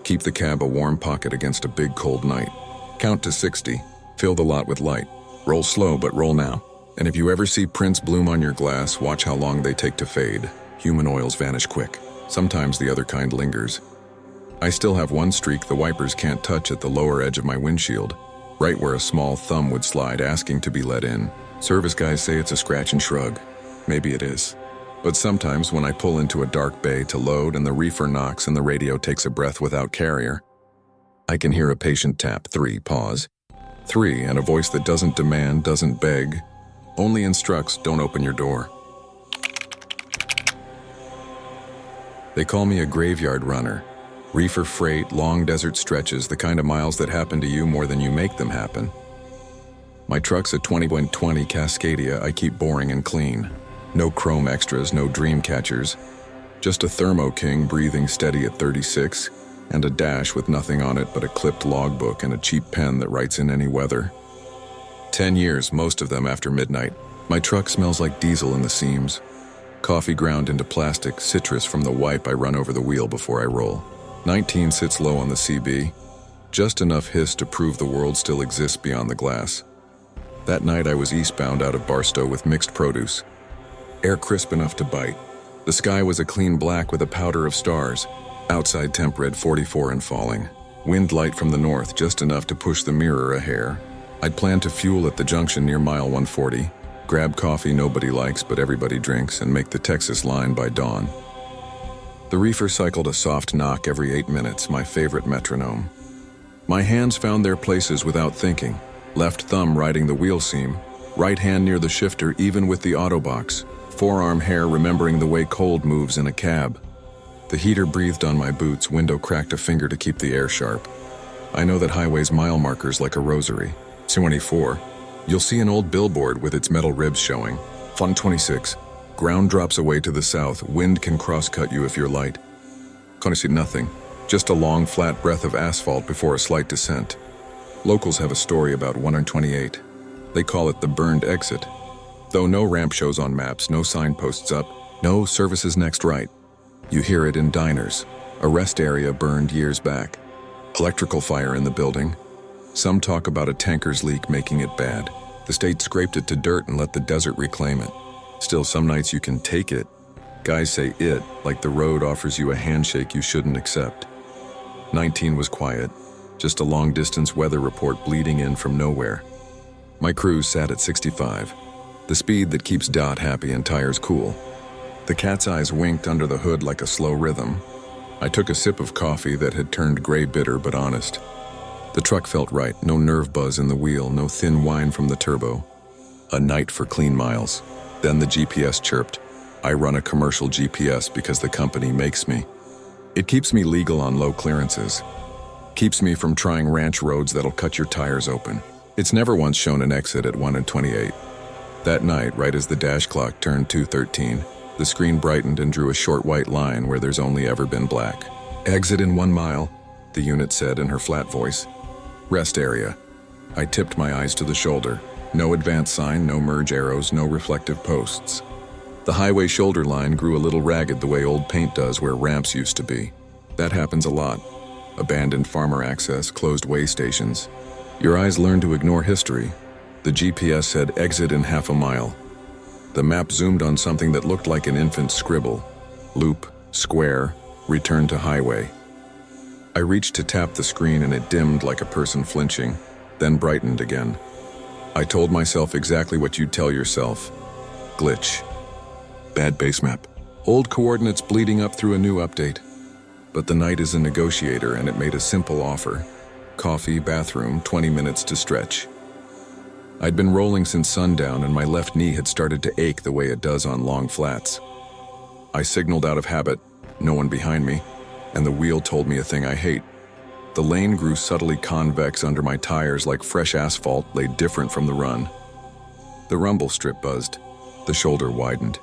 Keep the cab a warm pocket against a big cold night. Count to 60, fill the lot with light. Roll slow, but roll now. And if you ever see prints bloom on your glass, watch how long they take to fade. Human oils vanish quick. Sometimes the other kind lingers. I still have one streak the wipers can't touch at the lower edge of my windshield, right where a small thumb would slide asking to be let in. Service guys say it's a scratch and shrug. Maybe it is. But sometimes when I pull into a dark bay to load and the reefer knocks and the radio takes a breath without carrier, I can hear a patient tap 3, pause. 3, and a voice that doesn't demand, doesn't beg, only instructs, don't open your door. They call me a graveyard runner. Reefer freight, long desert stretches, the kind of miles that happen to you more than you make them happen. My truck's a 20.20 Cascadia I keep boring and clean. No chrome extras, no dream catchers. Just a Thermo King breathing steady at 36, and a dash with nothing on it but a clipped logbook and a cheap pen that writes in any weather. 10 years, most of them after midnight. My truck smells like diesel in the seams. Coffee ground into plastic, citrus from the wipe I run over the wheel before I roll. 19 sits low on the CB. Just enough hiss to prove the world still exists beyond the glass. That night I was eastbound out of Barstow with mixed produce. Air crisp enough to bite. The sky was a clean black with a powder of stars. Outside temp read 44 and falling. Wind light from the north, just enough to push the mirror a hair. I'd planned to fuel at the junction near mile 140, grab coffee nobody likes but everybody drinks, and make the Texas line by dawn. The reefer cycled a soft knock every 8 minutes, my favorite metronome. My hands found their places without thinking. Left thumb riding the wheel seam, right hand near the shifter even with the auto box, forearm hair remembering the way cold moves in a cab. The heater breathed on my boots, window cracked a finger to keep the air sharp. I know that highway's mile markers like a rosary. 24. You'll see an old billboard with its metal ribs showing. Fun 26. Ground drops away to the south, wind can cross-cut you if you're light. See nothing, just a long flat breadth of asphalt before a slight descent. Locals have a story about 128. They call it the burned exit. Though no ramp shows on maps, no signposts up, no services next right. You hear it in diners. A rest area burned years back. Electrical fire in the building. Some talk about a tanker's leak making it bad. The state scraped it to dirt and let the desert reclaim it. Still, some nights you can take it. Guys say it, like the road offers you a handshake you shouldn't accept. 19 was quiet, just a long-distance weather report bleeding in from nowhere. My cruise sat at 65, the speed that keeps Dot happy and tires cool. The cat's eyes winked under the hood like a slow rhythm. I took a sip of coffee that had turned gray bitter but honest. The truck felt right, no nerve buzz in the wheel, no thin whine from the turbo. A night for clean miles. Then the GPS chirped. I run a commercial GPS because the company makes me. It keeps me legal on low clearances. Keeps me from trying ranch roads that'll cut your tires open. It's never once shown an exit at 1 and 28. That night, right as the dash clock turned 2:13, the screen brightened and drew a short white line where there's only ever been black. Exit in 1 mile, the unit said in her flat voice. Rest area. I tipped my eyes to the shoulder. No advance sign, no merge arrows, no reflective posts. The highway shoulder line grew a little ragged the way old paint does where ramps used to be. That happens a lot. Abandoned farmer access, closed way stations. Your eyes learn to ignore history. The GPS said exit in half a mile. The map zoomed on something that looked like an infant's scribble. Loop, square, return to highway. I reached to tap the screen and it dimmed like a person flinching, then brightened again. I told myself exactly what you'd tell yourself. Glitch. Bad base map. Old coordinates bleeding up through a new update. But the night is a negotiator and it made a simple offer. Coffee, bathroom, 20 minutes to stretch. I'd been rolling since sundown and my left knee had started to ache the way it does on long flats. I signaled out of habit, no one behind me, and the wheel told me a thing I hate. The lane grew subtly convex under my tires like fresh asphalt laid different from the run. The rumble strip buzzed. The shoulder widened.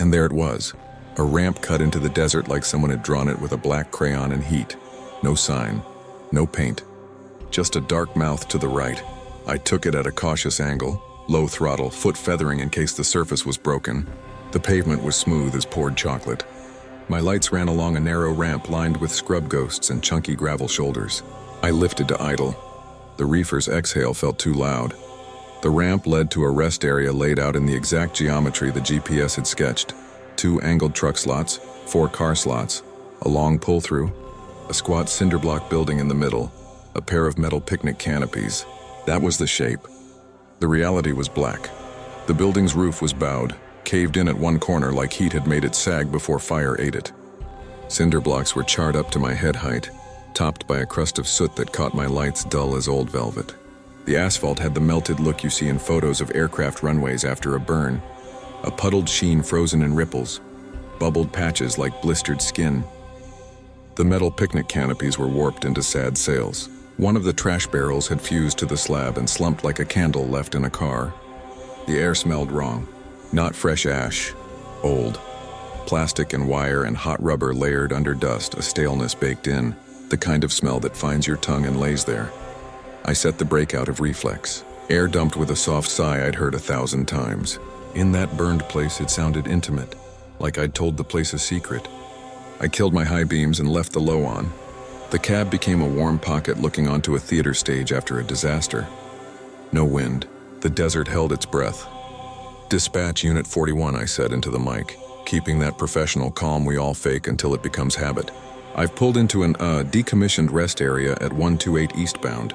And there it was, a ramp cut into the desert like someone had drawn it with a black crayon in heat. No sign, no paint, just a dark mouth to the right. I took it at a cautious angle, low throttle, foot feathering in case the surface was broken. The pavement was smooth as poured chocolate. My lights ran along a narrow ramp lined with scrub ghosts and chunky gravel shoulders. I lifted to idle. The reefer's exhale felt too loud. The ramp led to a rest area laid out in the exact geometry the GPS had sketched. 2 angled truck slots, 4 car slots, a long pull-through, a squat cinder block building in the middle, a pair of metal picnic canopies. That was the shape. The reality was black. The building's roof was bowed, caved in at one corner like heat had made it sag before fire ate it. Cinder blocks were charred up to my head height, topped by a crust of soot that caught my lights dull as old velvet. The asphalt had the melted look you see in photos of aircraft runways after a burn, a puddled sheen frozen in ripples, bubbled patches like blistered skin. The metal picnic canopies were warped into sad sails. One of the trash barrels had fused to the slab and slumped like a candle left in a car. The air smelled wrong. Not fresh ash, old. Plastic and wire and hot rubber layered under dust, a staleness baked in, the kind of smell that finds your tongue and lays there. I set the brake out of reflex. Air dumped with a soft sigh I'd heard 1,000 times. In that burned place it sounded intimate, like I'd told the place a secret. I killed my high beams and left the low on. The cab became a warm pocket looking onto a theater stage after a disaster. No wind, The desert held its breath. "Dispatch Unit 41, I said into the mic, keeping that professional calm we all fake until it becomes habit. "I've pulled into an, decommissioned rest area at 128 eastbound.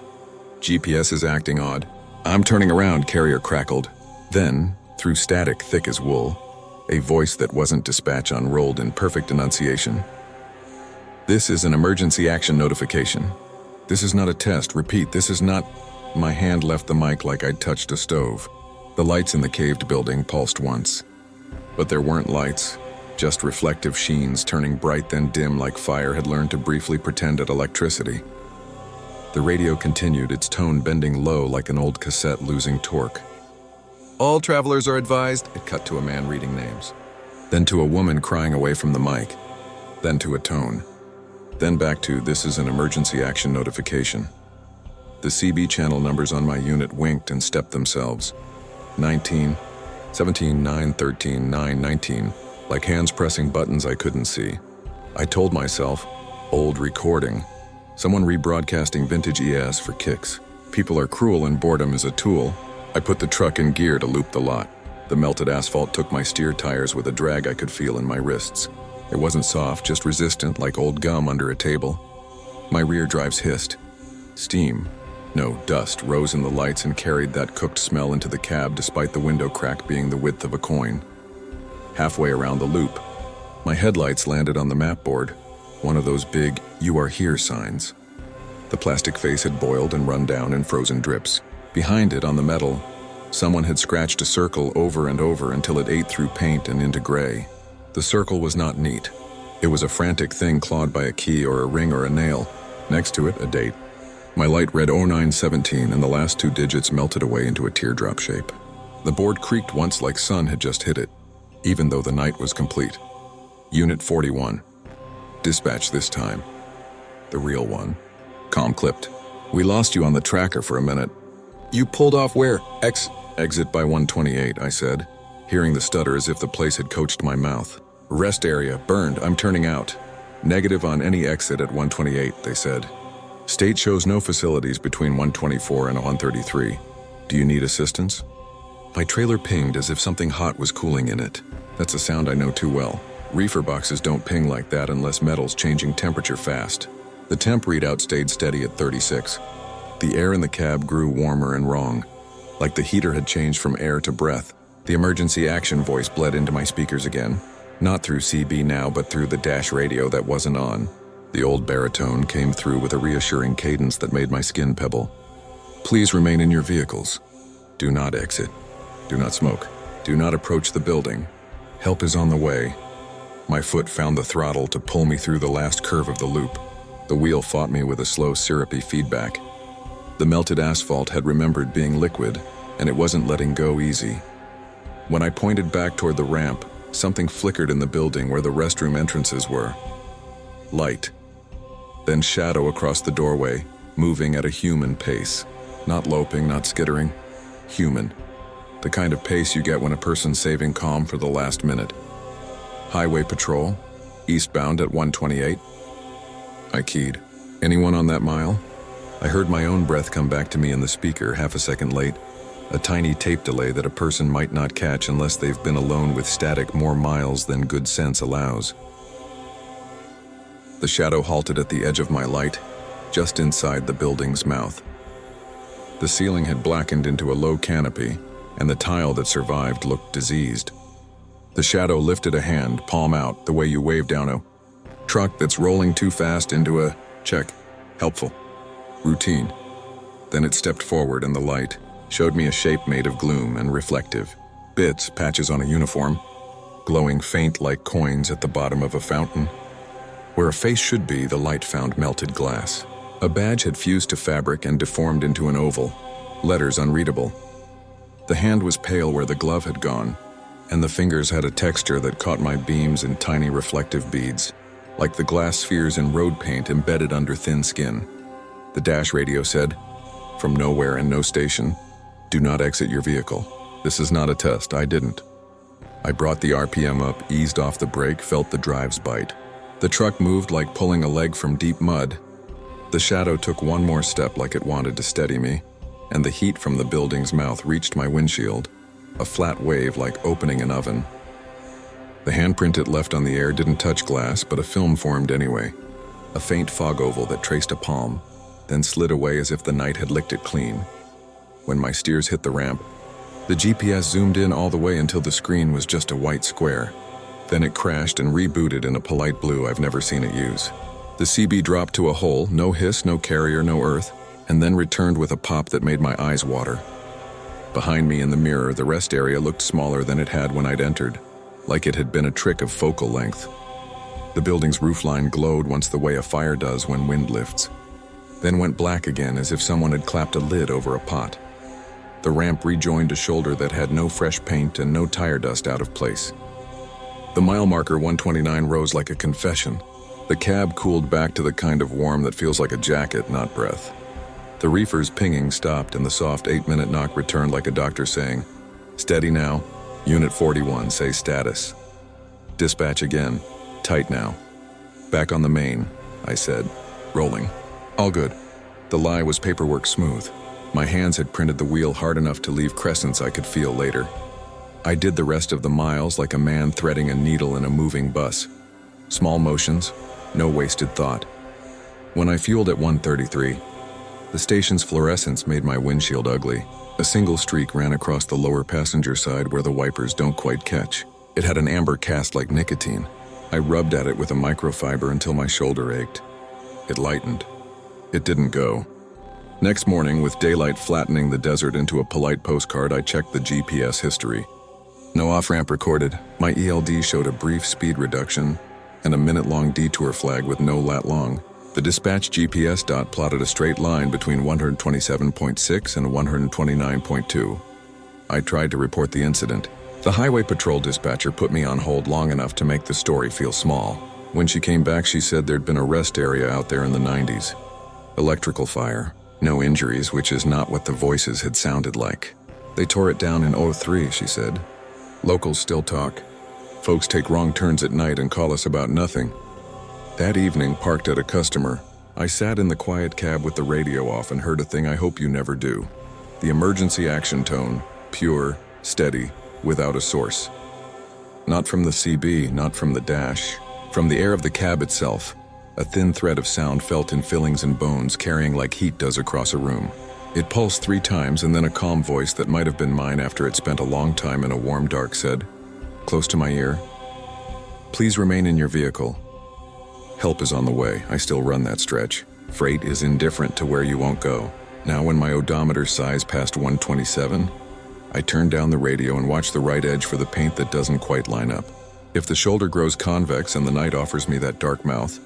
GPS is acting odd." "I'm turning around," Carrier crackled. Then, through static thick as wool, a voice that wasn't dispatch unrolled in perfect enunciation. "This is an emergency action notification. This is not a test. Repeat, this is not—" My hand left the mic like I'd touched a stove. The lights in the caved building pulsed once. But there weren't lights, just reflective sheens turning bright then dim like fire had learned to briefly pretend at electricity. The radio continued, its tone bending low like an old cassette losing torque. "All travelers are advised," it cut to a man reading names. Then to a woman crying away from the mic. Then to a tone. Then back to, "This is an emergency action notification." The CB channel numbers on my unit winked and stepped themselves. 19, 17, 9, 13, 9, 19, like hands pressing buttons I couldn't see. I told myself, old recording. Someone rebroadcasting vintage ES for kicks. People are cruel and boredom is a tool. I put the truck in gear to loop the lot. The melted asphalt took my steer tires with a drag I could feel in my wrists. It wasn't soft, just resistant, like old gum under a table. My rear drives hissed. Steam, no, dust, rose in the lights and carried that cooked smell into the cab despite the window crack being the width of a coin. Halfway around the loop, my headlights landed on the map board, one of those big "You Are Here" signs. The plastic face had boiled and run down in frozen drips. Behind it, on the metal, someone had scratched a circle over and over until it ate through paint and into gray. The circle was not neat. It was a frantic thing clawed by a key or a ring or a nail. Next to it, a date. My light read 0917 and the last two digits melted away into a teardrop shape. The board creaked once like sun had just hit it, even though the night was complete. Unit 41. Dispatch this time. The real one. Comm clipped. "We lost you on the tracker for a minute." "You pulled off where?" Exit by 128, I said, hearing the stutter as if the place had coached my mouth. "Rest area, burned, I'm turning out." "Negative on any exit at 128, they said. "State shows no facilities between 124 and 133. Do you need assistance?" My trailer pinged as if something hot was cooling in it. That's a sound I know too well. Reefer boxes don't ping like that unless metal's changing temperature fast. The temp readout stayed steady at 36. The air in the cab grew warmer and wrong, like the heater had changed from air to breath. The emergency action voice bled into my speakers again, not through CB now, but through the dash radio that wasn't on. The old baritone came through with a reassuring cadence that made my skin pebble. "Please remain in your vehicles. Do not exit. Do not smoke. Do not approach the building. Help is on the way." My foot found the throttle to pull me through the last curve of the loop. The wheel fought me with a slow, syrupy feedback. The melted asphalt had remembered being liquid, and it wasn't letting go easy. When I pointed back toward the ramp, something flickered in the building where the restroom entrances were. Light. Then shadow across the doorway, moving at a human pace. Not loping, not skittering. Human. The kind of pace you get when a person's saving calm for the last minute. "Highway patrol, eastbound at 128. I keyed. "Anyone on that mile?" I heard my own breath come back to me in the speaker half a second late, a tiny tape delay that a person might not catch unless they've been alone with static more miles than good sense allows. The shadow halted at the edge of my light, just inside the building's mouth. The ceiling had blackened into a low canopy, and the tile that survived looked diseased. The shadow lifted a hand, palm out, the way you wave down a truck that's rolling too fast into a check. Helpful. Routine. Then it stepped forward and the light showed me a shape made of gloom and reflective. Bits, patches on a uniform, glowing faint like coins at the bottom of a fountain. Where a face should be, the light found melted glass. A badge had fused to fabric and deformed into an oval, letters unreadable. The hand was pale where the glove had gone, and the fingers had a texture that caught my beams in tiny reflective beads, like the glass spheres in road paint embedded under thin skin. The dash radio said, "From nowhere and no station, do not exit your vehicle. This is not a test, I didn't." I brought the RPM up, eased off the brake, felt the drives bite. The truck moved like pulling a leg from deep mud. The shadow took one more step like it wanted to steady me. and the heat from the building's mouth reached my windshield, a flat wave like opening an oven. The handprint it left on the air didn't touch glass, but a film formed anyway, a faint fog oval that traced a palm, then slid away as if the night had licked it clean. When my steers hit the ramp, the GPS zoomed in all the way until the screen was just a white square. Then it crashed and rebooted in a polite blue I've never seen it use. The CB dropped to a hole, no hiss, no carrier, no earth, and then returned with a pop that made my eyes water. Behind me in the mirror, the rest area looked smaller than it had when I'd entered, like it had been a trick of focal length. The building's roofline glowed once the way a fire does when wind lifts, then went black again as if someone had clapped a lid over a pot. The ramp rejoined a shoulder that had no fresh paint and no tire dust out of place. The mile marker 129 rose like a confession. The cab cooled back to the kind of warm that feels like a jacket, not breath. The reefer's pinging stopped and the soft 8-minute knock returned like a doctor saying, "Steady now. Unit 41, say status." Dispatch again. "Tight now." "Back on the main," I said. "Rolling." "All good." The lie was paperwork smooth. My hands had printed the wheel hard enough to leave crescents I could feel later. I did the rest of the miles like a man threading a needle in a moving bus. Small motions, no wasted thought. When I fueled at 133, the station's fluorescence made my windshield ugly. A single streak ran across the lower passenger side where the wipers don't quite catch. It had an amber cast like nicotine. I rubbed at it with a microfiber until my shoulder ached. It lightened. It didn't go. Next morning, with daylight flattening the desert into a polite postcard, I checked the GPS history. No off-ramp recorded. My ELD showed a brief speed reduction and a minute-long detour flag with no lat long. The dispatch GPS dot plotted a straight line between 127.6 and 129.2. I tried to report the incident. The highway patrol dispatcher put me on hold long enough to make the story feel small. When she came back, she said there'd been a rest area out there in the 90s. Electrical fire. No injuries, which is not what the voices had sounded like. They tore it down in '03, she said. Locals still talk. Folks take wrong turns at night and call us about nothing. That evening, parked at a customer, I sat in the quiet cab with the radio off and heard a thing I hope you never do. The emergency action tone, pure, steady, without a source. Not from the CB, not from the dash, from the air of the cab itself. A thin thread of sound felt in fillings and bones, carrying like heat does across a room. It pulsed 3 times, and then a calm voice that might have been mine after it spent a long time in a warm dark said, close to my ear, "Please remain in your vehicle. Help is on the way." I still run that stretch. Freight is indifferent to where you won't go. Now when my odometer sighs past 127, I turn down the radio and watch the right edge for the paint that doesn't quite line up. If the shoulder grows convex and the night offers me that dark mouth,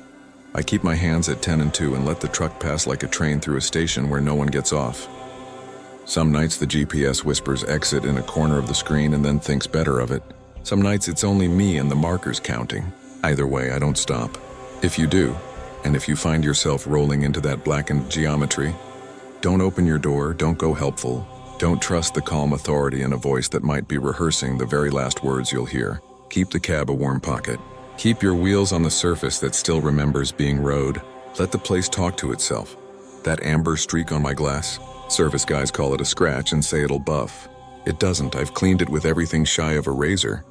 I keep my hands at 10 and 2 and let the truck pass like a train through a station where no one gets off. Some nights the GPS whispers exit in a corner of the screen and then thinks better of it. Some nights it's only me and the markers counting. Either way, I don't stop. If you do, and if you find yourself rolling into that blackened geometry, don't open your door, don't go helpful, don't trust the calm authority in a voice that might be rehearsing the very last words you'll hear. Keep the cab a warm pocket. Keep your wheels on the surface that still remembers being rode. Let the place talk to itself. That amber streak on my glass, service guys call it a scratch and say it'll buff. It doesn't. I've cleaned it with everything shy of a razor.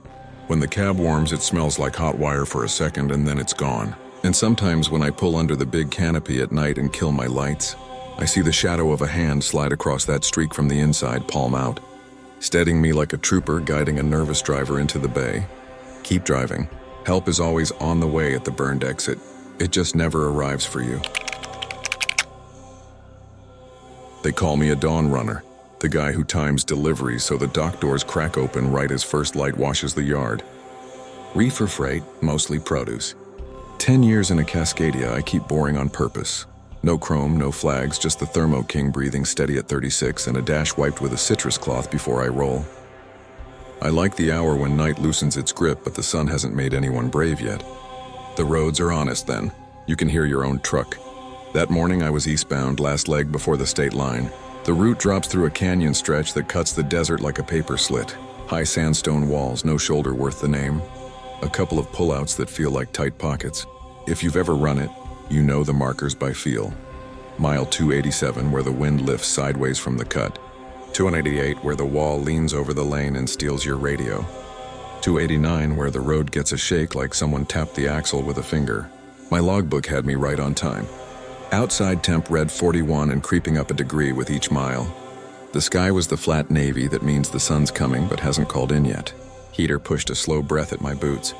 When the cab warms, it smells like hot wire for a second and then it's gone. And sometimes when I pull under the big canopy at night and kill my lights, I see the shadow of a hand slide across that streak from the inside, palm out, steadying me like a trooper guiding a nervous driver into the bay. Keep driving. Help is always on the way at the burned exit. It just never arrives for you. They call me a dawn runner, the guy who times deliveries so the dock doors crack open right as first light washes the yard. Reefer freight, mostly produce. 10 years in a Cascadia, I keep boring on purpose. No chrome, no flags, just the Thermo King breathing steady at 36 and a dash wiped with a citrus cloth before I roll. I like the hour when night loosens its grip, but the sun hasn't made anyone brave yet. The roads are honest then. You can hear your own truck. That morning I was eastbound, last leg before the state line. The route drops through a canyon stretch that cuts the desert like a paper slit. High sandstone walls, no shoulder worth the name. A couple of pullouts that feel like tight pockets. If you've ever run it, you know the markers by feel. Mile 287, where the wind lifts sideways from the cut. 288, where the wall leans over the lane and steals your radio. 289, where the road gets a shake like someone tapped the axle with a finger. My logbook had me right on time. Outside temp read 41 and creeping up a degree with each mile. The sky was the flat navy that means the sun's coming but hasn't called in yet. Heater pushed a slow breath at my boots.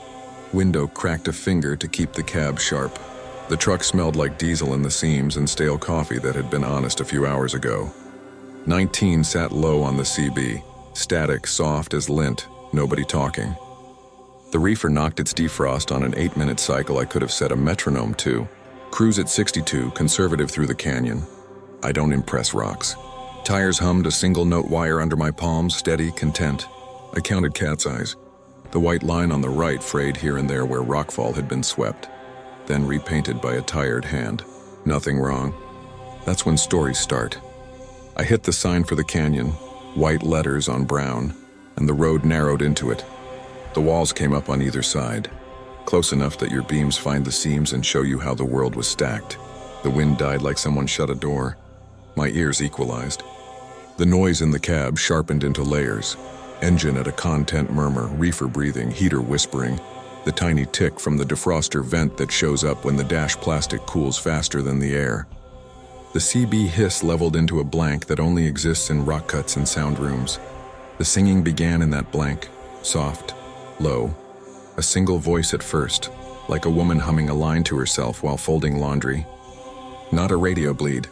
Window cracked a finger to keep the cab sharp. The truck smelled like diesel in the seams and stale coffee that had been honest a few hours ago. 19 sat low on the CB, static, soft as lint, nobody talking. The reefer knocked its defrost on an 8-minute cycle I could have set a metronome to. Cruise at 62, conservative through the canyon. I don't impress rocks. Tires hummed a single-note wire under my palms, steady, content. I counted cat's eyes. The white line on the right frayed here and there where rockfall had been swept, then repainted by a tired hand. Nothing wrong. That's when stories start. I hit the sign for the canyon, white letters on brown, and the road narrowed into it. The walls came up on either side, close enough that your beams find the seams and show you how the world was stacked. The wind died like someone shut a door. My ears equalized. The noise in the cab sharpened into layers. Engine at a content murmur, reefer breathing, heater whispering, the tiny tick from the defroster vent that shows up when the dash plastic cools faster than the air. The CB hiss leveled into a blank that only exists in rock cuts and sound rooms. The singing began in that blank, soft, low, a single voice at first, like a woman humming a line to herself while folding laundry. Not a radio bleed.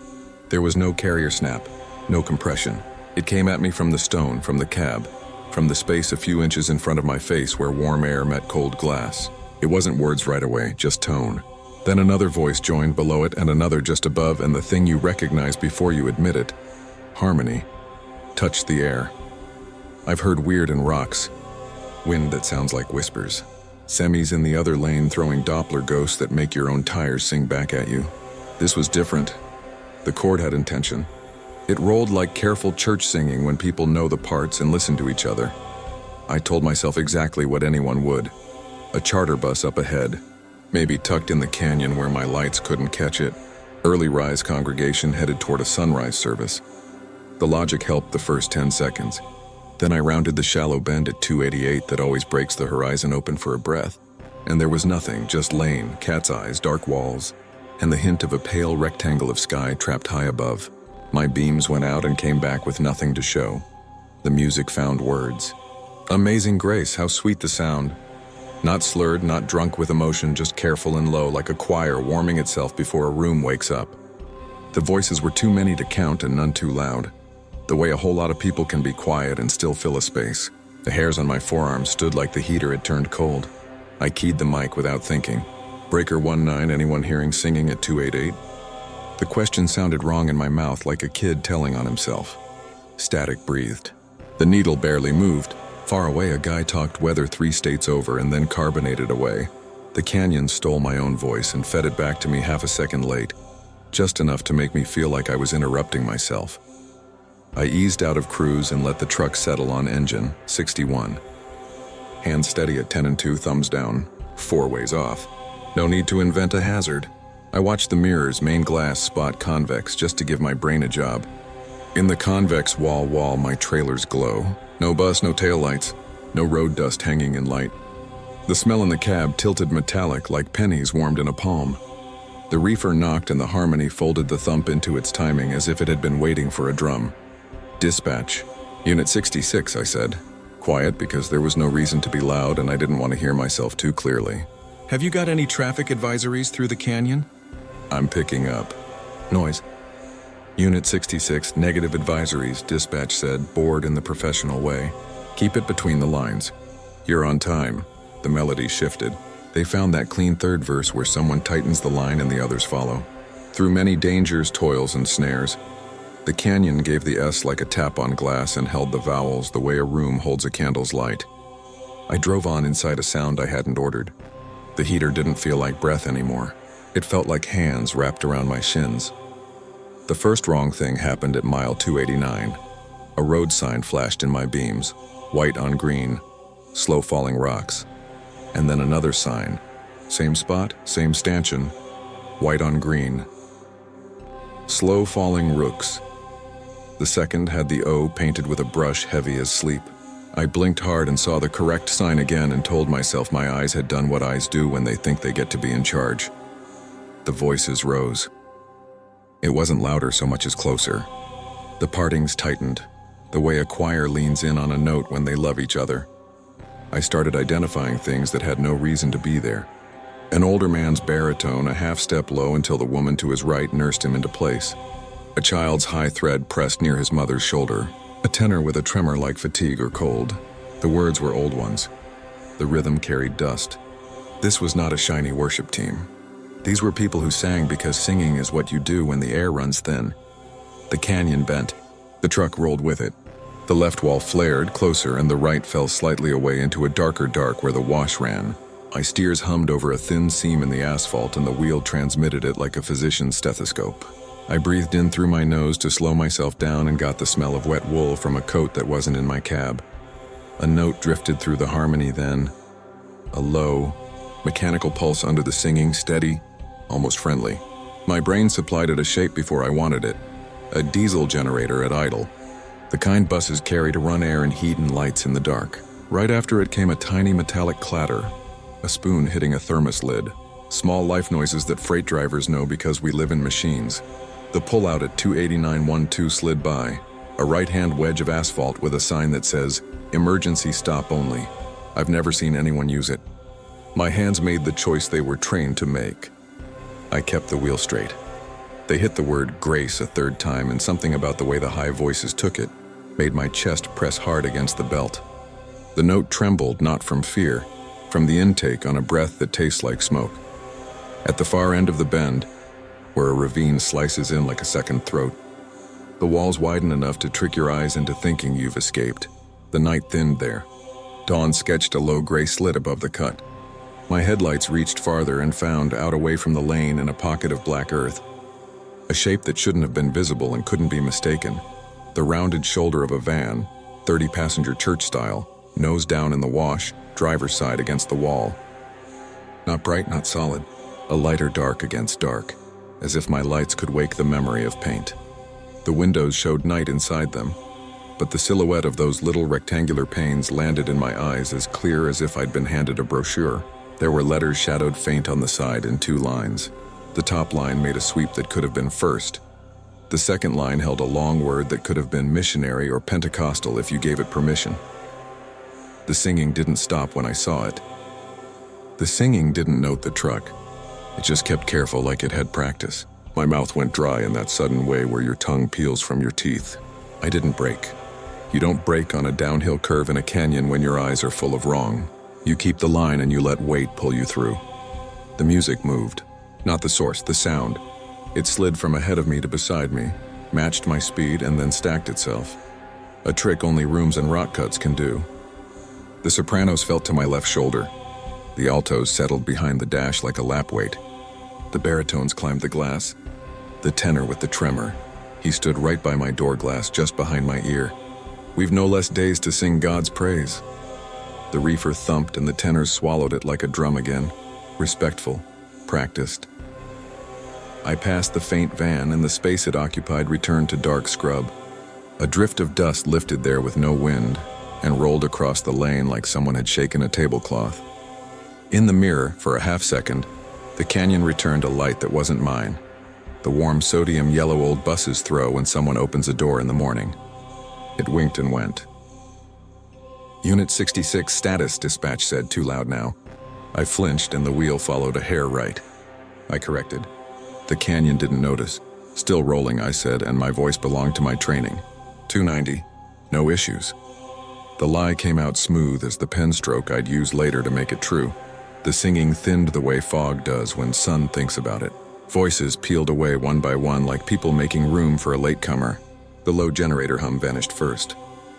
There was no carrier snap, no compression. It came at me from the stone, from the cab, from the space a few inches in front of my face where warm air met cold glass. It wasn't words right away, just tone. Then another voice joined below it and another just above, and the thing you recognize before you admit it, harmony, touched the air. I've heard weird in rocks, wind that sounds like whispers. Semis in the other lane throwing Doppler ghosts that make your own tires sing back at you. This was different. The chord had intention. It rolled like careful church singing when people know the parts and listen to each other. I told myself exactly what anyone would. A charter bus up ahead, maybe tucked in the canyon where my lights couldn't catch it. Early rise congregation headed toward a sunrise service. The logic helped the first 10 seconds. Then I rounded the shallow bend at 288 that always breaks the horizon open for a breath. And there was nothing, just lane, cat's eyes, dark walls, and the hint of a pale rectangle of sky trapped high above. My beams went out and came back with nothing to show. The music found words. Amazing grace, how sweet the sound. Not slurred, not drunk with emotion, just careful and low, like a choir warming itself before a room wakes up. The voices were too many to count and none too loud. The way a whole lot of people can be quiet and still fill a space. The hairs on my forearms stood like the heater had turned cold. I keyed the mic without thinking. Breaker 19, anyone hearing singing at 288? The question sounded wrong in my mouth, like a kid telling on himself. Static breathed. The needle barely moved. Far away, a guy talked weather 3 states over and then carbonated away. The canyon stole my own voice and fed it back to me half a second late, just enough to make me feel like I was interrupting myself. I eased out of cruise and let the truck settle on engine, 61. Hands steady at 10 and 2, thumbs down, 4 ways off. No need to invent a hazard. I watched the mirror's main glass spot convex just to give my brain a job. In the convex wall, my trailers glow. No bus, no taillights, no road dust hanging in light. The smell in the cab tilted metallic like pennies warmed in a palm. The reefer knocked and the harmony folded the thump into its timing as if it had been waiting for a drum. Dispatch. Unit 66, I said. Quiet because there was no reason to be loud and I didn't want to hear myself too clearly. Have you got any traffic advisories through the canyon? I'm picking up. Noise. Unit 66, negative advisories, dispatch said, bored in the professional way. Keep it between the lines. You're on time. The melody shifted. They found that clean third verse where someone tightens the line and the others follow. Through many dangers, toils, and snares, the canyon gave the S like a tap on glass and held the vowels the way a room holds a candle's light. I drove on inside a sound I hadn't ordered. The heater didn't feel like breath anymore. It felt like hands wrapped around my shins. The first wrong thing happened at mile 289. A road sign flashed in my beams, white on green, slow falling rocks. And then another sign, same spot, same stanchion, white on green. Slow-falling rooks. The second had the O painted with a brush heavy as sleep. I blinked hard and saw the correct sign again and told myself my eyes had done what eyes do when they think they get to be in charge. The voices rose. It wasn't louder so much as closer. The partings tightened, the way a choir leans in on a note when they love each other. I started identifying things that had no reason to be there. An older man's baritone, a half-step low until the woman to his right nursed him into place. A child's high thread pressed near his mother's shoulder. A tenor with a tremor like fatigue or cold. The words were old ones. The rhythm carried dust. This was not a shiny worship team. These were people who sang because singing is what you do when the air runs thin. The canyon bent. The truck rolled with it. The left wall flared closer and the right fell slightly away into a darker dark where the wash ran. My steers hummed over a thin seam in the asphalt and the wheel transmitted it like a physician's stethoscope. I breathed in through my nose to slow myself down and got the smell of wet wool from a coat that wasn't in my cab. A note drifted through the harmony then. A low, mechanical pulse under the singing, steady, almost friendly. My brain supplied it a shape before I wanted it. A diesel generator at idle. The kind buses carry to run air and heat and lights in the dark. Right after it came a tiny metallic clatter, a spoon hitting a thermos lid. Small life noises that freight drivers know because we live in machines. The pullout at 28912 slid by, a right-hand wedge of asphalt with a sign that says, "Emergency stop only." I've never seen anyone use it. My hands made the choice they were trained to make. I kept the wheel straight. They hit the word grace a third time, and something about the way the high voices took it made my chest press hard against the belt. The note trembled not from fear, from the intake on a breath that tastes like smoke. At the far end of the bend, where a ravine slices in like a second throat, the walls widen enough to trick your eyes into thinking you've escaped. The night thinned there. Dawn sketched a low gray slit above the cut. My headlights reached farther and found, out away from the lane in a pocket of black earth, a shape that shouldn't have been visible and couldn't be mistaken. The rounded shoulder of a van, 30-passenger church style, nose down in the wash, driver's side against the wall. Not bright, not solid, a lighter dark against dark, as if my lights could wake the memory of paint. The windows showed night inside them, but the silhouette of those little rectangular panes landed in my eyes as clear as if I'd been handed a brochure. There were letters shadowed faint on the side in 2 lines. The top line made a sweep that could have been first. The second line held a long word that could have been missionary or Pentecostal if you gave it permission. The singing didn't stop when I saw it. The singing didn't note the truck. It just kept careful like it had practice. My mouth went dry in that sudden way where your tongue peels from your teeth. I didn't brake. You don't brake on a downhill curve in a canyon when your eyes are full of wrong. You keep the line and you let weight pull you through. The music moved. Not the source, the sound. It slid from ahead of me to beside me, matched my speed, and then stacked itself. A trick only rooms and rock cuts can do. The sopranos felt to my left shoulder. The altos settled behind the dash like a lap weight. The baritones climbed the glass. The tenor with the tremor. He stood right by my door glass, just behind my ear. We've no less days to sing God's praise. The reefer thumped and the tenors swallowed it like a drum again. Respectful. Practiced. I passed the faint van and the space it occupied returned to dark scrub. A drift of dust lifted there with no wind and rolled across the lane like someone had shaken a tablecloth. In the mirror, for a half second, the canyon returned a light that wasn't mine. The warm sodium yellow old buses throw when someone opens a door in the morning. It winked and went. Unit 66 status, dispatch said, too loud now. I flinched and the wheel followed a hair right. I corrected. The canyon didn't notice. Still rolling, I said, and my voice belonged to my training. 290. No issues. The lie came out smooth as the pen stroke I'd use later to make it true. The singing thinned the way fog does when sun thinks about it. Voices peeled away one by one like people making room for a latecomer. The low generator hum vanished first.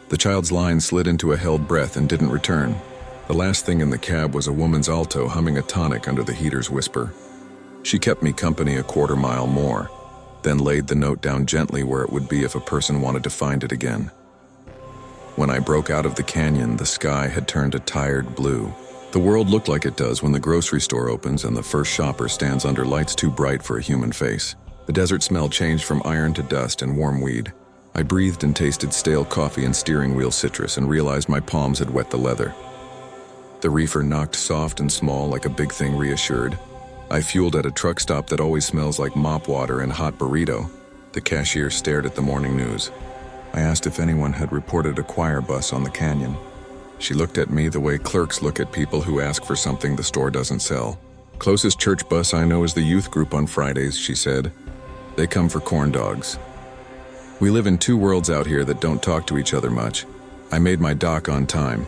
The child's line slid into a held breath and didn't return. The last thing in the cab was a woman's alto humming a tonic under the heater's whisper. She kept me company a quarter mile more, then laid the note down gently where it would be if a person wanted to find it again. When I broke out of the canyon, the sky had turned a tired blue. The world looked like it does when the grocery store opens and the first shopper stands under lights too bright for a human face. The desert smell changed from iron to dust and warm weed. I breathed and tasted stale coffee and steering wheel citrus and realized my palms had wet the leather. The reefer knocked soft and small like a big thing reassured. I fueled at a truck stop that always smells like mop water and hot burrito. The cashier stared at the morning news. I asked if anyone had reported a choir bus on the canyon. She looked at me the way clerks look at people who ask for something the store doesn't sell. Closest church bus I know is the youth group on Fridays, she said. They come for corn dogs. We live in two worlds out here that don't talk to each other much. I made my dock on time.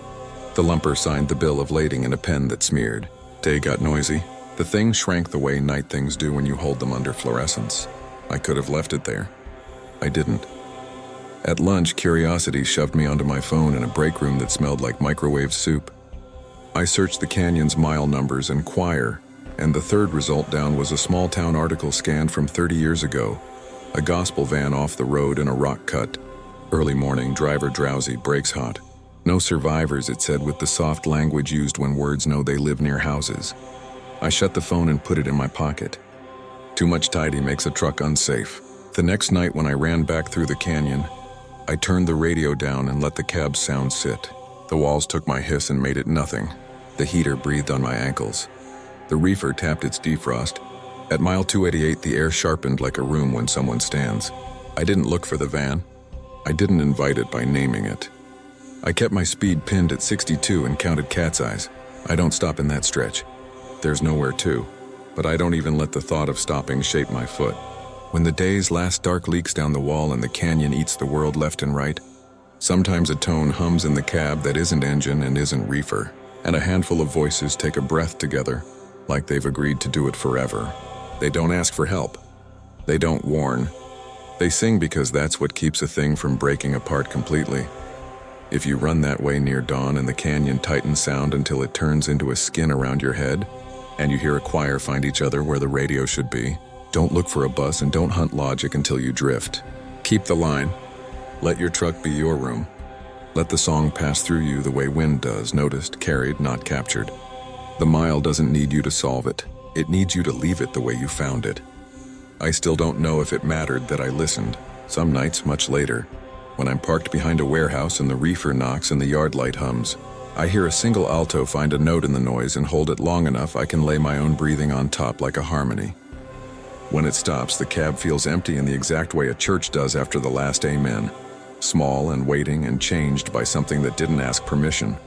The lumper signed the bill of lading in a pen that smeared. Day got noisy. The thing shrank the way night things do when you hold them under fluorescence. I could have left it there. I didn't. At lunch, curiosity shoved me onto my phone in a break room that smelled like microwave soup. I searched the canyon's mile numbers and choir, and the third result down was a small town article scanned from 30 years ago. A gospel van off the road in a rock cut. Early morning, driver drowsy, brakes hot. No survivors, it said with the soft language used when words know they live near houses. I shut the phone and put it in my pocket. Too much tidy makes a truck unsafe. The next night when I ran back through the canyon, I turned the radio down and let the cab's sound sit. The walls took my hiss and made it nothing. The heater breathed on my ankles. The reefer tapped its defrost. At mile 288, the air sharpened like a room when someone stands. I didn't look for the van. I didn't invite it by naming it. I kept my speed pinned at 62 and counted cat's eyes. I don't stop in that stretch. There's nowhere to, but I don't even let the thought of stopping shape my foot. When the day's last dark leaks down the wall and the canyon eats the world left and right, sometimes a tone hums in the cab that isn't engine and isn't reefer, and a handful of voices take a breath together, like they've agreed to do it forever. They don't ask for help. They don't warn. They sing because that's what keeps a thing from breaking apart completely. If you run that way near dawn and the canyon tightens sound until it turns into a skin around your head, and you hear a choir find each other where the radio should be, don't look for a bus and don't hunt logic until you drift. Keep the line. Let your truck be your room. Let the song pass through you the way wind does, noticed, carried, not captured. The mile doesn't need you to solve it. It needs you to leave it the way you found it. I still don't know if it mattered that I listened. Some nights, much later, when I'm parked behind a warehouse and the reefer knocks and the yard light hums, I hear a single alto find a note in the noise and hold it long enough I can lay my own breathing on top like a harmony. When it stops, the cab feels empty in the exact way a church does after the last amen. Small and waiting and changed by something that didn't ask permission.